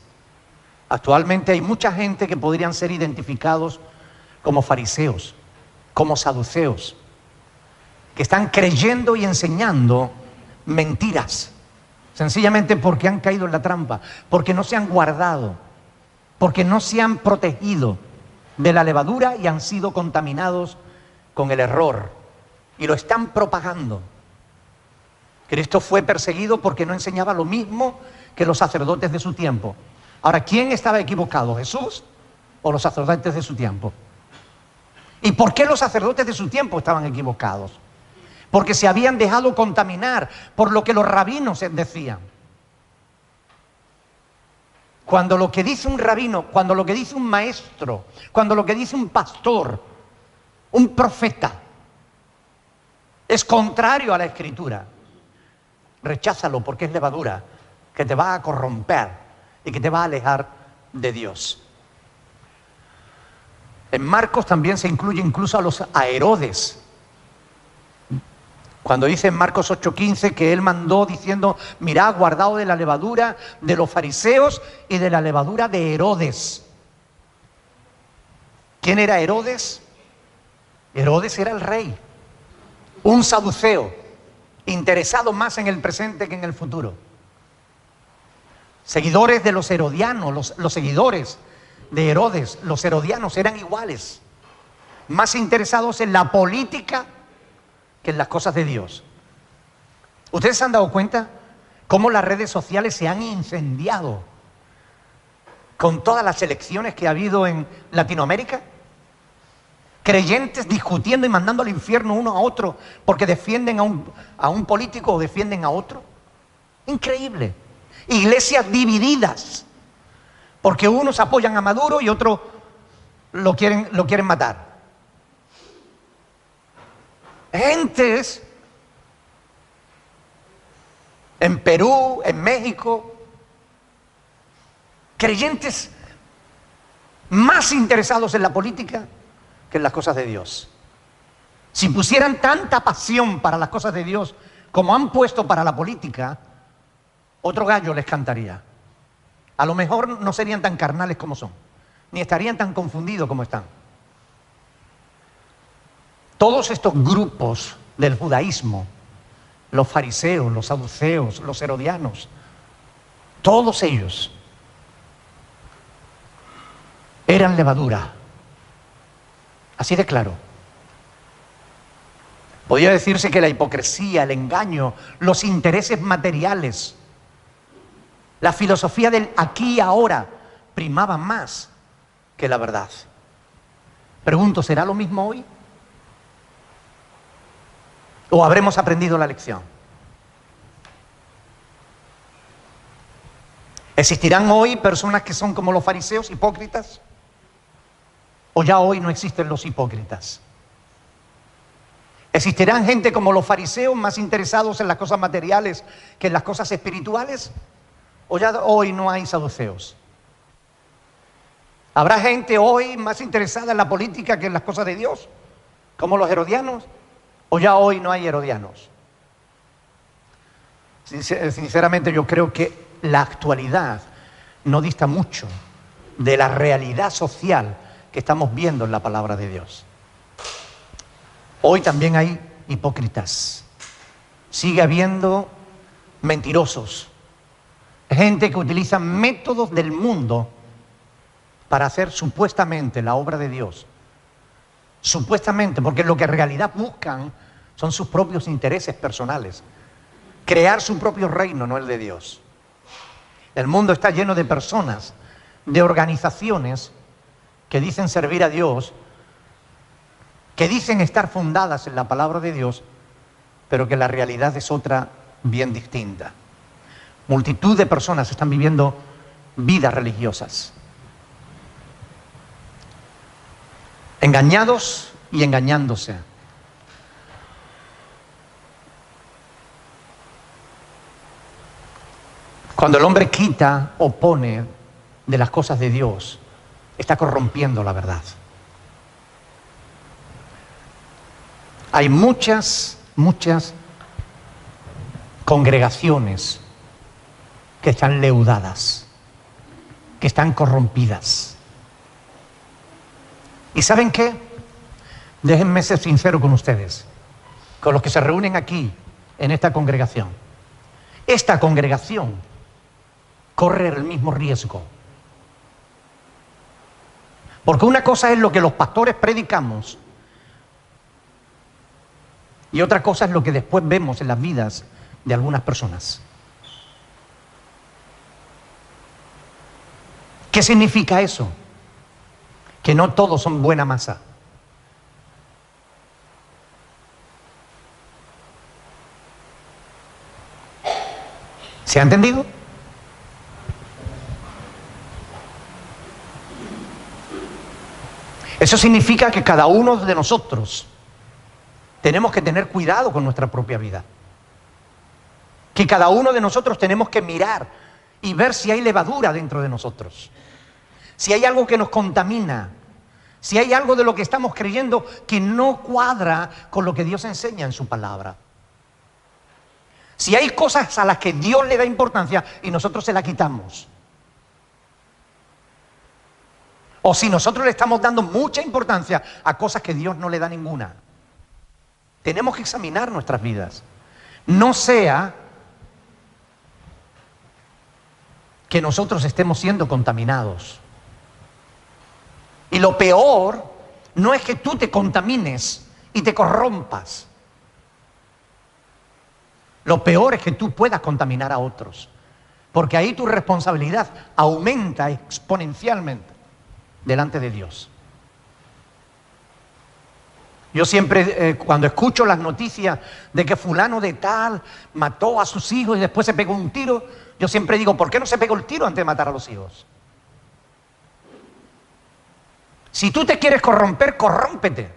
Actualmente hay mucha gente que podrían ser identificados como fariseos, como saduceos, que están creyendo y enseñando mentiras, sencillamente porque han caído en la trampa, porque no se han guardado, porque no se han protegido de la levadura y han sido contaminados con el error y lo están propagando. Cristo fue perseguido porque no enseñaba lo mismo que los sacerdotes de su tiempo. Ahora, ¿quién estaba equivocado? ¿Jesús o los sacerdotes de su tiempo? ¿Y por qué los sacerdotes de su tiempo estaban equivocados? Porque se habían dejado contaminar por lo que los rabinos decían. Cuando lo que dice un rabino, cuando lo que dice un maestro, cuando lo que dice un pastor, un profeta, es contrario a la Escritura, recházalo porque es levadura que te va a corromper y que te va a alejar de Dios. En Marcos también se incluye incluso a Herodes. Cuando dice en Marcos 8:15 que él mandó diciendo, mirad, guardaos de la levadura de los fariseos y de la levadura de Herodes. ¿Quién era Herodes? Herodes era el rey, un saduceo, interesado más en el presente que en el futuro. Seguidores de los herodianos, los seguidores de Herodes, los herodianos eran iguales, más interesados en la política que en las cosas de Dios. ¿Ustedes se han dado cuenta cómo las redes sociales se han incendiado con todas las elecciones que ha habido en Latinoamérica? Creyentes discutiendo y mandando al infierno uno a otro porque defienden a un político o defienden a otro. Increíble. Iglesias divididas porque unos apoyan a Maduro y otros lo quieren matar. Gentes en Perú, en México, creyentes más interesados en la política que en las cosas de Dios. Si pusieran tanta pasión para las cosas de Dios como han puesto para la política, otro gallo les cantaría. A lo mejor no serían tan carnales como son, ni estarían tan confundidos como están. Todos estos grupos del judaísmo, los fariseos, los saduceos, los herodianos, todos ellos eran levadura. Así de claro. Podría decirse que la hipocresía, el engaño, los intereses materiales, la filosofía del aquí y ahora primaban más que la verdad. Pregunto, ¿será lo mismo hoy? ¿O habremos aprendido la lección? ¿Existirán hoy personas que son como los fariseos, hipócritas? ¿O ya hoy no existen los hipócritas? ¿Existirán gente como los fariseos más interesados en las cosas materiales que en las cosas espirituales? ¿O ya hoy no hay saduceos? ¿Habrá gente hoy más interesada en la política que en las cosas de Dios? ¿Como los herodianos? ¿O ya hoy no hay herodianos? Sinceramente yo creo que la actualidad no dista mucho de la realidad social que estamos viendo en la palabra de Dios. Hoy también hay hipócritas. Sigue habiendo mentirosos. Gente que utiliza métodos del mundo para hacer supuestamente la obra de Dios. Supuestamente, porque lo que en realidad buscan son sus propios intereses personales. Crear su propio reino, no el de Dios. El mundo está lleno de personas, de organizaciones que dicen servir a Dios, que dicen estar fundadas en la palabra de Dios, pero que la realidad es otra bien distinta. Multitud de personas están viviendo vidas religiosas, engañados y engañándose. Cuando el hombre quita o pone de las cosas de Dios, está corrompiendo la verdad. Hay muchas congregaciones que están leudadas, que están corrompidas. ¿Y saben qué? Déjenme ser sincero con ustedes, con los que se reúnen aquí, en esta congregación. Esta congregación corre el mismo riesgo. Porque una cosa es lo que los pastores predicamos y otra cosa es lo que después vemos en las vidas de algunas personas. ¿Qué significa eso? Que no todos son buena masa. ¿Se ha entendido? Eso significa que cada uno de nosotros tenemos que tener cuidado con nuestra propia vida. Que cada uno de nosotros tenemos que mirar y ver si hay levadura dentro de nosotros. Si hay algo que nos contamina. Si hay algo de lo que estamos creyendo que no cuadra con lo que Dios enseña en su palabra. Si hay cosas a las que Dios le da importancia y nosotros se la quitamos. O si nosotros le estamos dando mucha importancia a cosas que Dios no le da ninguna. Tenemos que examinar nuestras vidas. No sea que nosotros estemos siendo contaminados. Y lo peor no es que tú te contamines y te corrompas. Lo peor es que tú puedas contaminar a otros, porque ahí tu responsabilidad aumenta exponencialmente delante de Dios. Yo siempre, cuando escucho las noticias de que fulano de tal mató a sus hijos y después se pegó un tiro, yo siempre digo, ¿por qué no se pegó el tiro antes de matar a los hijos? Si tú te quieres corromper, corrómpete.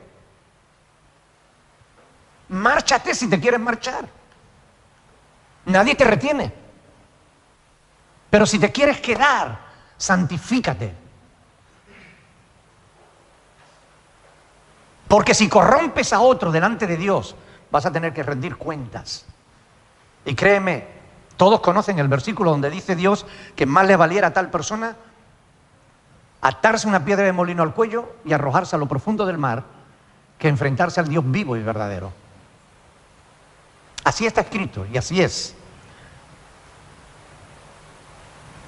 Márchate si te quieres marchar. Nadie te retiene. Pero si te quieres quedar, santifícate. Porque si corrompes a otro delante de Dios, vas a tener que rendir cuentas. Y créeme, todos conocen el versículo donde dice Dios que más le valiera a tal persona atarse una piedra de molino al cuello y arrojarse a lo profundo del mar que enfrentarse al Dios vivo y verdadero. Así está escrito y así es.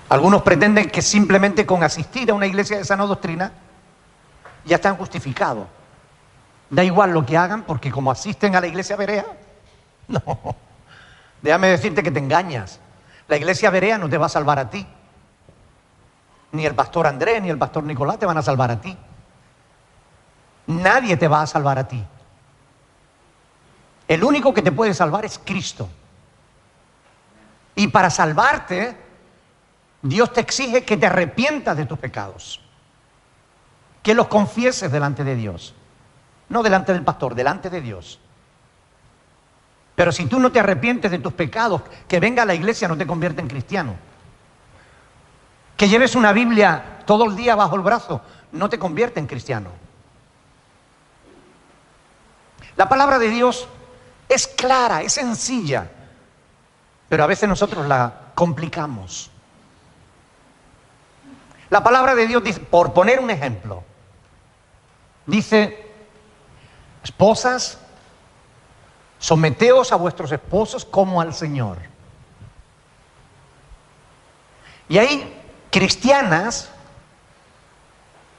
Algunos pretenden que simplemente con asistir a una iglesia de sana doctrina ya están justificados. Da igual lo que hagan porque como asisten a la iglesia berea, no. Déjame decirte que te engañas. La iglesia berea no te va a salvar a ti. Ni el pastor Andrés ni el pastor Nicolás te van a salvar a ti. Nadie te va a salvar a ti. El único que te puede salvar es Cristo. Y para salvarte, Dios te exige que te arrepientas de tus pecados. Que los confieses delante de Dios. No delante del pastor, delante de Dios. Pero si tú no te arrepientes de tus pecados, que venga a la iglesia no te convierte en cristiano. Que lleves una Biblia todo el día bajo el brazo, no te convierte en cristiano. La palabra de Dios es clara, es sencilla, pero a veces nosotros la complicamos. La palabra de Dios dice, por poner un ejemplo, dice: esposas, someteos a vuestros esposos como al Señor. Y hay cristianas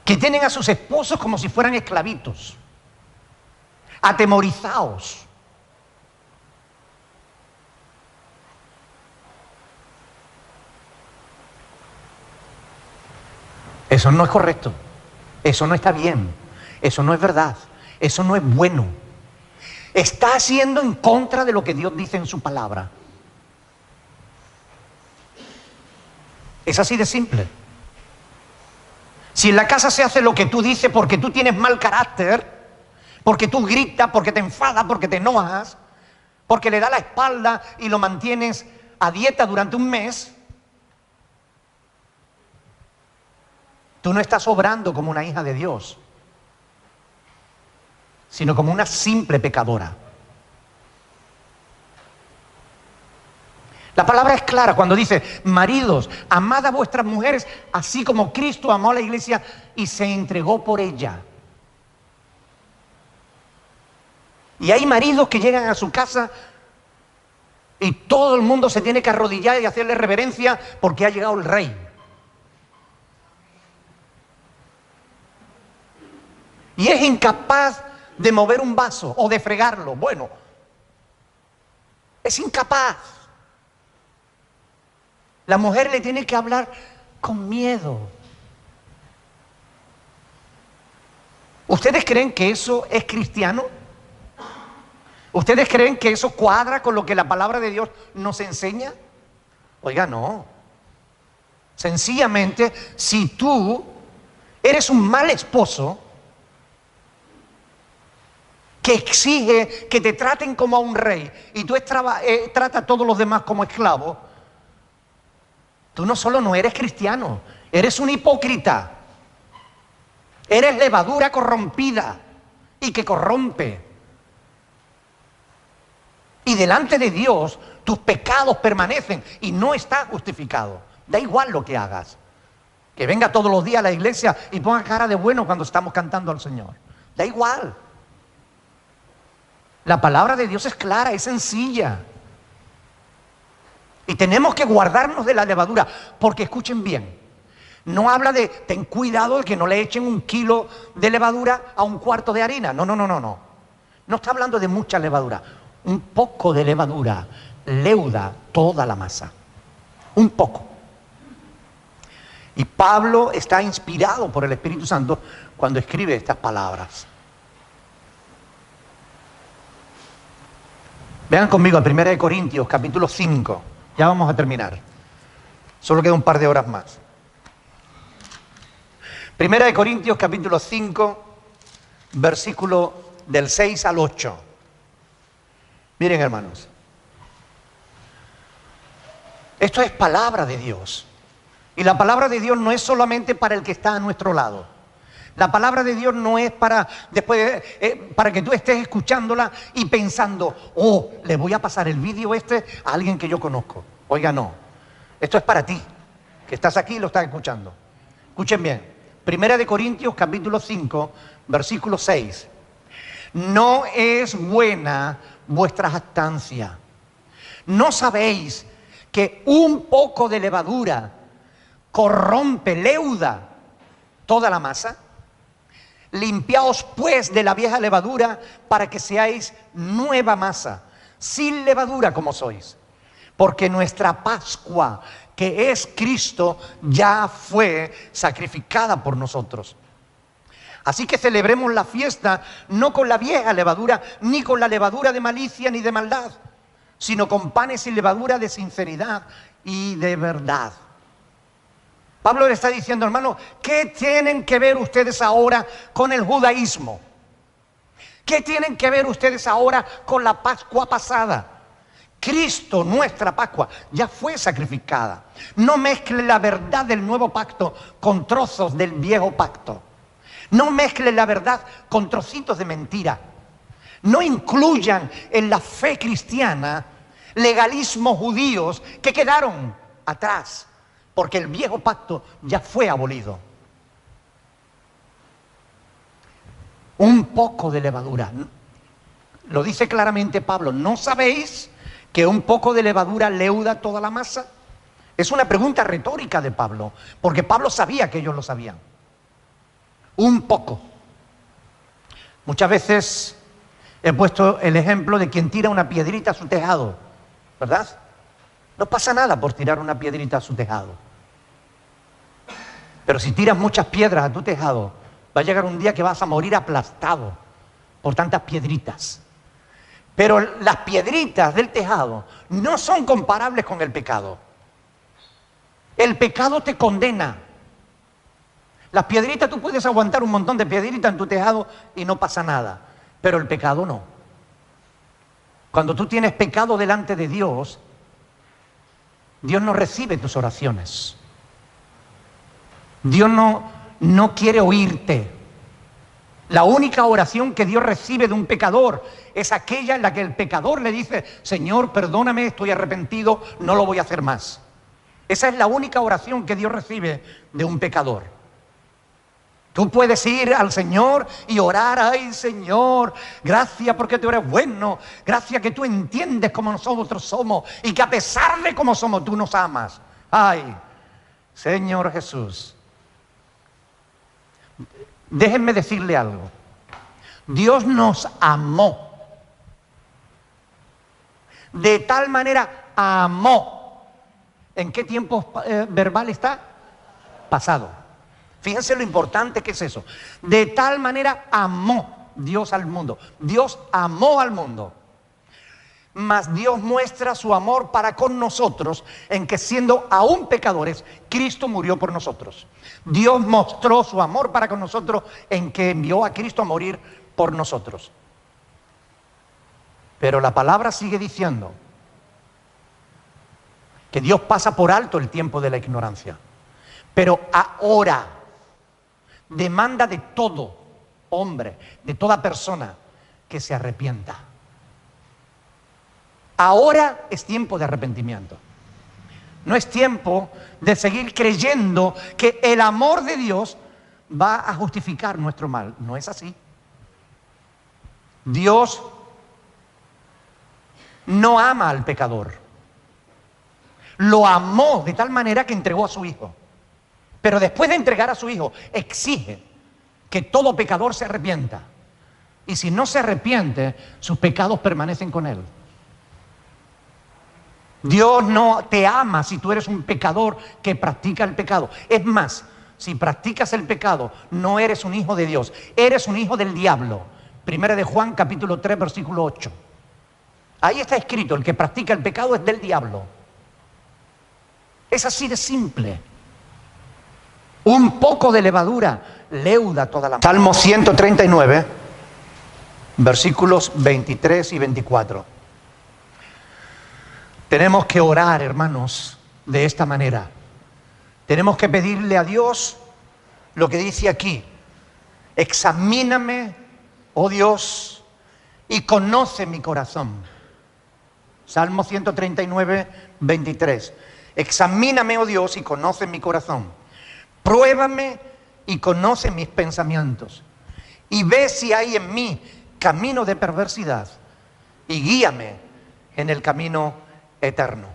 que tienen a sus esposos como si fueran esclavitos, atemorizados. Eso no es correcto, eso no está bien, eso no es verdad, eso no es bueno. Está haciendo en contra de lo que Dios dice en su palabra. Es así de simple. Si en la casa se hace lo que tú dices porque tú tienes mal carácter, porque tú gritas, porque te enfadas, porque te enojas, porque le das la espalda y lo mantienes a dieta durante un mes, tú no estás obrando como una hija de Dios, sino como una simple pecadora. La palabra es clara cuando dice: maridos, amad a vuestras mujeres así como Cristo amó a la iglesia y se entregó por ella. Y hay maridos que llegan a su casa y todo el mundo se tiene que arrodillar y hacerle reverencia porque ha llegado el rey. Y es incapaz de mover un vaso o de fregarlo. Bueno, es incapaz. La mujer le tiene que hablar con miedo. ¿Ustedes creen que eso es cristiano? ¿Ustedes creen que eso cuadra con lo que la palabra de Dios nos enseña? Oiga, no. Sencillamente, si tú eres un mal esposo que exige que te traten como a un rey y tú tratas a todos los demás como esclavos, tú no solo no eres cristiano, eres un hipócrita. Eres levadura corrompida y que corrompe. Y delante de Dios tus pecados permanecen y no estás justificado. Da igual lo que hagas. Que venga todos los días a la iglesia y ponga cara de bueno cuando estamos cantando al Señor. Da igual. La palabra de Dios es clara, es sencilla. Y tenemos que guardarnos de la levadura, porque escuchen bien, no habla de ten cuidado de que no le echen 1 kilo de levadura a 1/4 de harina. No. No está hablando de mucha levadura, un poco de levadura leuda toda la masa. Un poco. Y Pablo está inspirado por el Espíritu Santo cuando escribe estas palabras. Vean conmigo a 1 Corintios, capítulo 5. Ya vamos a terminar. Solo queda un par de horas más. 1 Corintios, capítulo 5, versículo del 6 al 8. Miren, hermanos. Esto es palabra de Dios. Y la palabra de Dios no es solamente para el que está a nuestro lado. La palabra de Dios no es para después para que tú estés escuchándola y pensando, oh, le voy a pasar el vídeo a alguien que yo conozco. Oiga, no. Esto es para ti, que estás aquí y lo estás escuchando. Escuchen bien. 1 Corintios, capítulo 5, versículo 6. No es buena vuestra jactancia. ¿No sabéis que un poco de levadura corrompe, leuda toda la masa? Limpiaos pues de la vieja levadura para que seáis nueva masa, sin levadura como sois. Porque nuestra Pascua, que es Cristo, ya fue sacrificada por nosotros. Así que celebremos la fiesta no con la vieja levadura, ni con la levadura de malicia ni de maldad, sino con panes y levadura de sinceridad y de verdad. Pablo le está diciendo, hermano, ¿qué tienen que ver ustedes ahora con el judaísmo? ¿Qué tienen que ver ustedes ahora con la Pascua pasada? Cristo, nuestra Pascua, ya fue sacrificada. No mezcle la verdad del nuevo pacto con trozos del viejo pacto. No mezcle la verdad con trocitos de mentira. No incluyan en la fe cristiana legalismos judíos que quedaron atrás, porque el viejo pacto ya fue abolido. Un poco de levadura. Lo dice claramente Pablo. ¿No sabéis que un poco de levadura leuda toda la masa? Es una pregunta retórica de Pablo, porque Pablo sabía que ellos lo sabían. Un poco. Muchas veces he puesto el ejemplo de quien tira una piedrita a su tejado, ¿verdad? No pasa nada por tirar una piedrita a su tejado. Pero si tiras muchas piedras a tu tejado, va a llegar un día que vas a morir aplastado por tantas piedritas. Pero las piedritas del tejado no son comparables con el pecado. El pecado te condena. Las piedritas, tú puedes aguantar un montón de piedritas en tu tejado y no pasa nada. Pero el pecado no. Cuando tú tienes pecado delante de Dios, Dios no recibe tus oraciones. Dios no quiere oírte. La única oración que Dios recibe de un pecador es aquella en la que el pecador le dice, Señor, perdóname, estoy arrepentido, no lo voy a hacer más. Esa es la única oración que Dios recibe de un pecador. Tú puedes ir al Señor y orar, ay Señor, gracias porque tú eres bueno, gracias que tú entiendes cómo nosotros somos y que a pesar de cómo somos tú nos amas. Ay, Señor Jesús. Déjenme decirle algo. Dios nos amó. De tal manera amó. ¿En qué tiempo verbal está? Pasado. Fíjense lo importante que es eso. De tal manera amó Dios al mundo. Dios amó al mundo. Mas Dios muestra su amor para con nosotros en que siendo aún pecadores, Cristo murió por nosotros. Dios mostró su amor para con nosotros en que envió a Cristo a morir por nosotros. Pero la palabra sigue diciendo que Dios pasa por alto el tiempo de la ignorancia. Pero ahora demanda de todo hombre, de toda persona que se arrepienta. Ahora es tiempo de arrepentimiento. No es tiempo de seguir creyendo que el amor de Dios va a justificar nuestro mal. No es así. Dios no ama al pecador. Lo amó de tal manera que entregó a su Hijo. Pero después de entregar a su Hijo, exige que todo pecador se arrepienta. Y si no se arrepiente, sus pecados permanecen con él. Dios no te ama si tú eres un pecador que practica el pecado. Es más, si practicas el pecado, no eres un hijo de Dios, eres un hijo del diablo. Primera de Juan, capítulo 3, versículo 8. Ahí está escrito, el que practica el pecado es del diablo. Es así de simple. Un poco de levadura leuda toda la... Salmo 139, versículos 23 y 24. Tenemos que orar, hermanos, de esta manera. Tenemos que pedirle a Dios lo que dice aquí. Examíname, oh Dios, y conoce mi corazón. Salmo 139, 23. Examíname, oh Dios, y conoce mi corazón. Pruébame y conoce mis pensamientos. Y ve si hay en mí camino de perversidad. Y guíame en el camino eterno.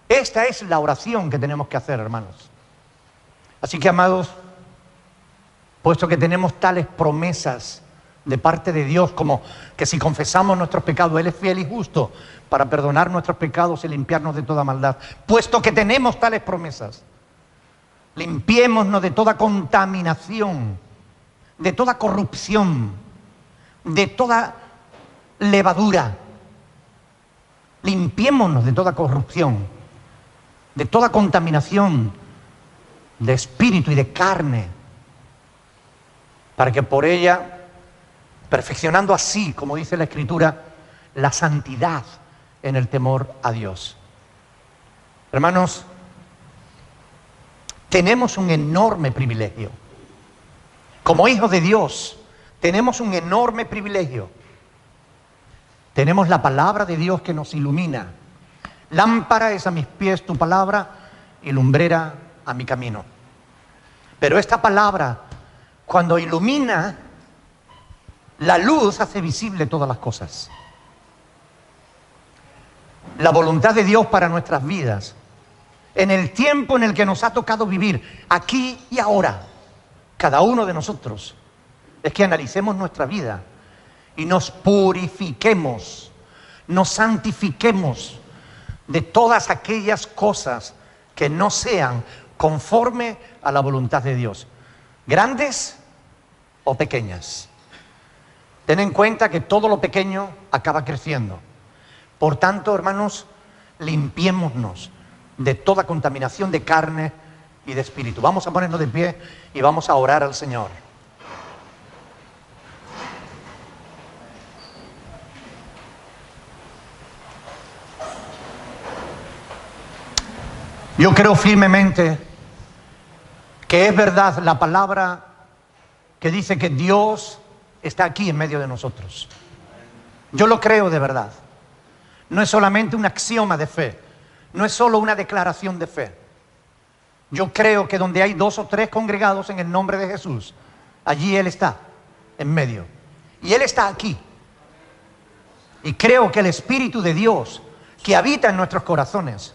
Esta es la oración que tenemos que hacer, hermanos. Así que, amados, puesto que tenemos tales promesas de parte de Dios, como que si confesamos nuestros pecados, Él es fiel y justo para perdonar nuestros pecados y limpiarnos de toda maldad. Puesto que tenemos tales promesas, limpiémonos de toda contaminación, de toda corrupción, de toda levadura. Limpiémonos de toda corrupción, de toda contaminación de espíritu y de carne, para que por ella, perfeccionando así, como dice la Escritura, la santidad en el temor a Dios. Hermanos, tenemos un enorme privilegio. Como hijos de Dios, tenemos un enorme privilegio. Tenemos la palabra de Dios que nos ilumina. Lámpara es a mis pies tu palabra y lumbrera a mi camino. Pero esta palabra, cuando ilumina, la luz hace visible todas las cosas. La voluntad de Dios para nuestras vidas, en el tiempo en el que nos ha tocado vivir, aquí y ahora, cada uno de nosotros, es que analicemos nuestra vida y nos purifiquemos, nos santifiquemos de todas aquellas cosas que no sean conforme a la voluntad de Dios, grandes o pequeñas. Ten en cuenta que todo lo pequeño acaba creciendo. Por tanto, hermanos, limpiémonos de toda contaminación de carne y de espíritu. Vamos a ponernos de pie y vamos a orar al Señor. Yo creo firmemente que es verdad la palabra que dice que Dios está aquí en medio de nosotros. Yo lo creo de verdad. No es solamente un axioma de fe, no es solo una declaración de fe. Yo creo que donde hay 2 o 3 congregados en el nombre de Jesús, allí Él está, en medio. Y Él está aquí. Y creo que el Espíritu de Dios que habita en nuestros corazones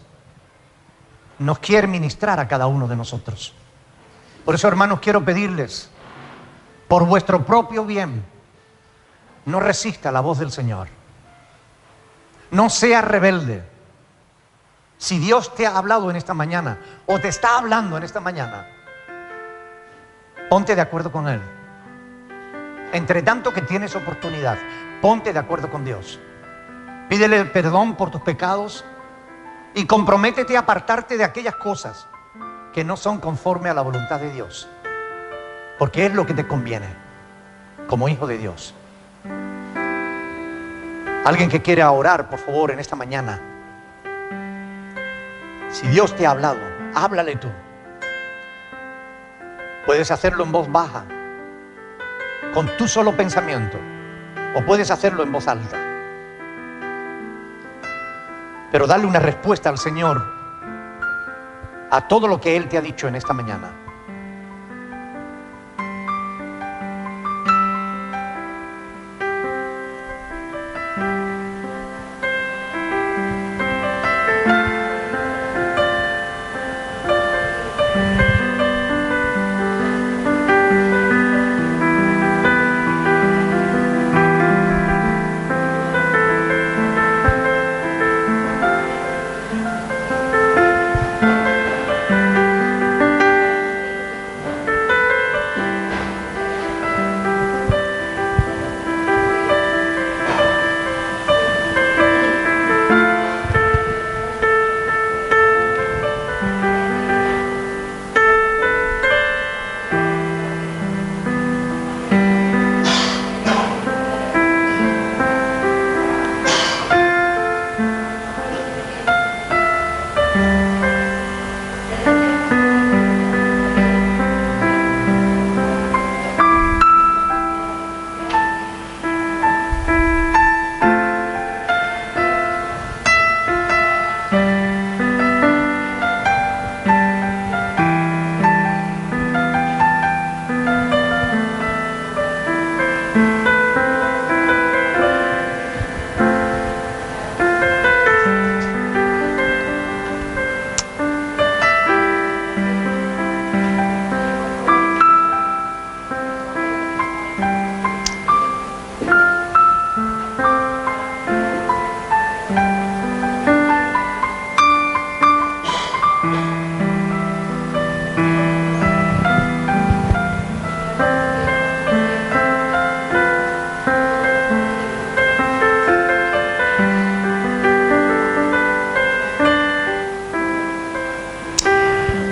nos quiere ministrar a cada uno de nosotros. Por eso, hermanos, quiero pedirles, por vuestro propio bien, no resista la voz del Señor. No sea rebelde. Si Dios te ha hablado en esta mañana o te está hablando en esta mañana, ponte de acuerdo con Él. Entre tanto que tienes oportunidad, ponte de acuerdo con Dios. Pídele perdón por tus pecados y comprométete a apartarte de aquellas cosas que no son conforme a la voluntad de Dios, porque es lo que te conviene como hijo de Dios. Alguien que quiera orar, por favor, en esta mañana. Si Dios te ha hablado, háblale tú. Puedes hacerlo en voz baja, con tu solo pensamiento, o puedes hacerlo en voz alta. Pero dale una respuesta al Señor a todo lo que Él te ha dicho en esta mañana.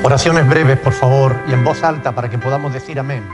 Oraciones breves, por favor, y en voz alta para que podamos decir amén.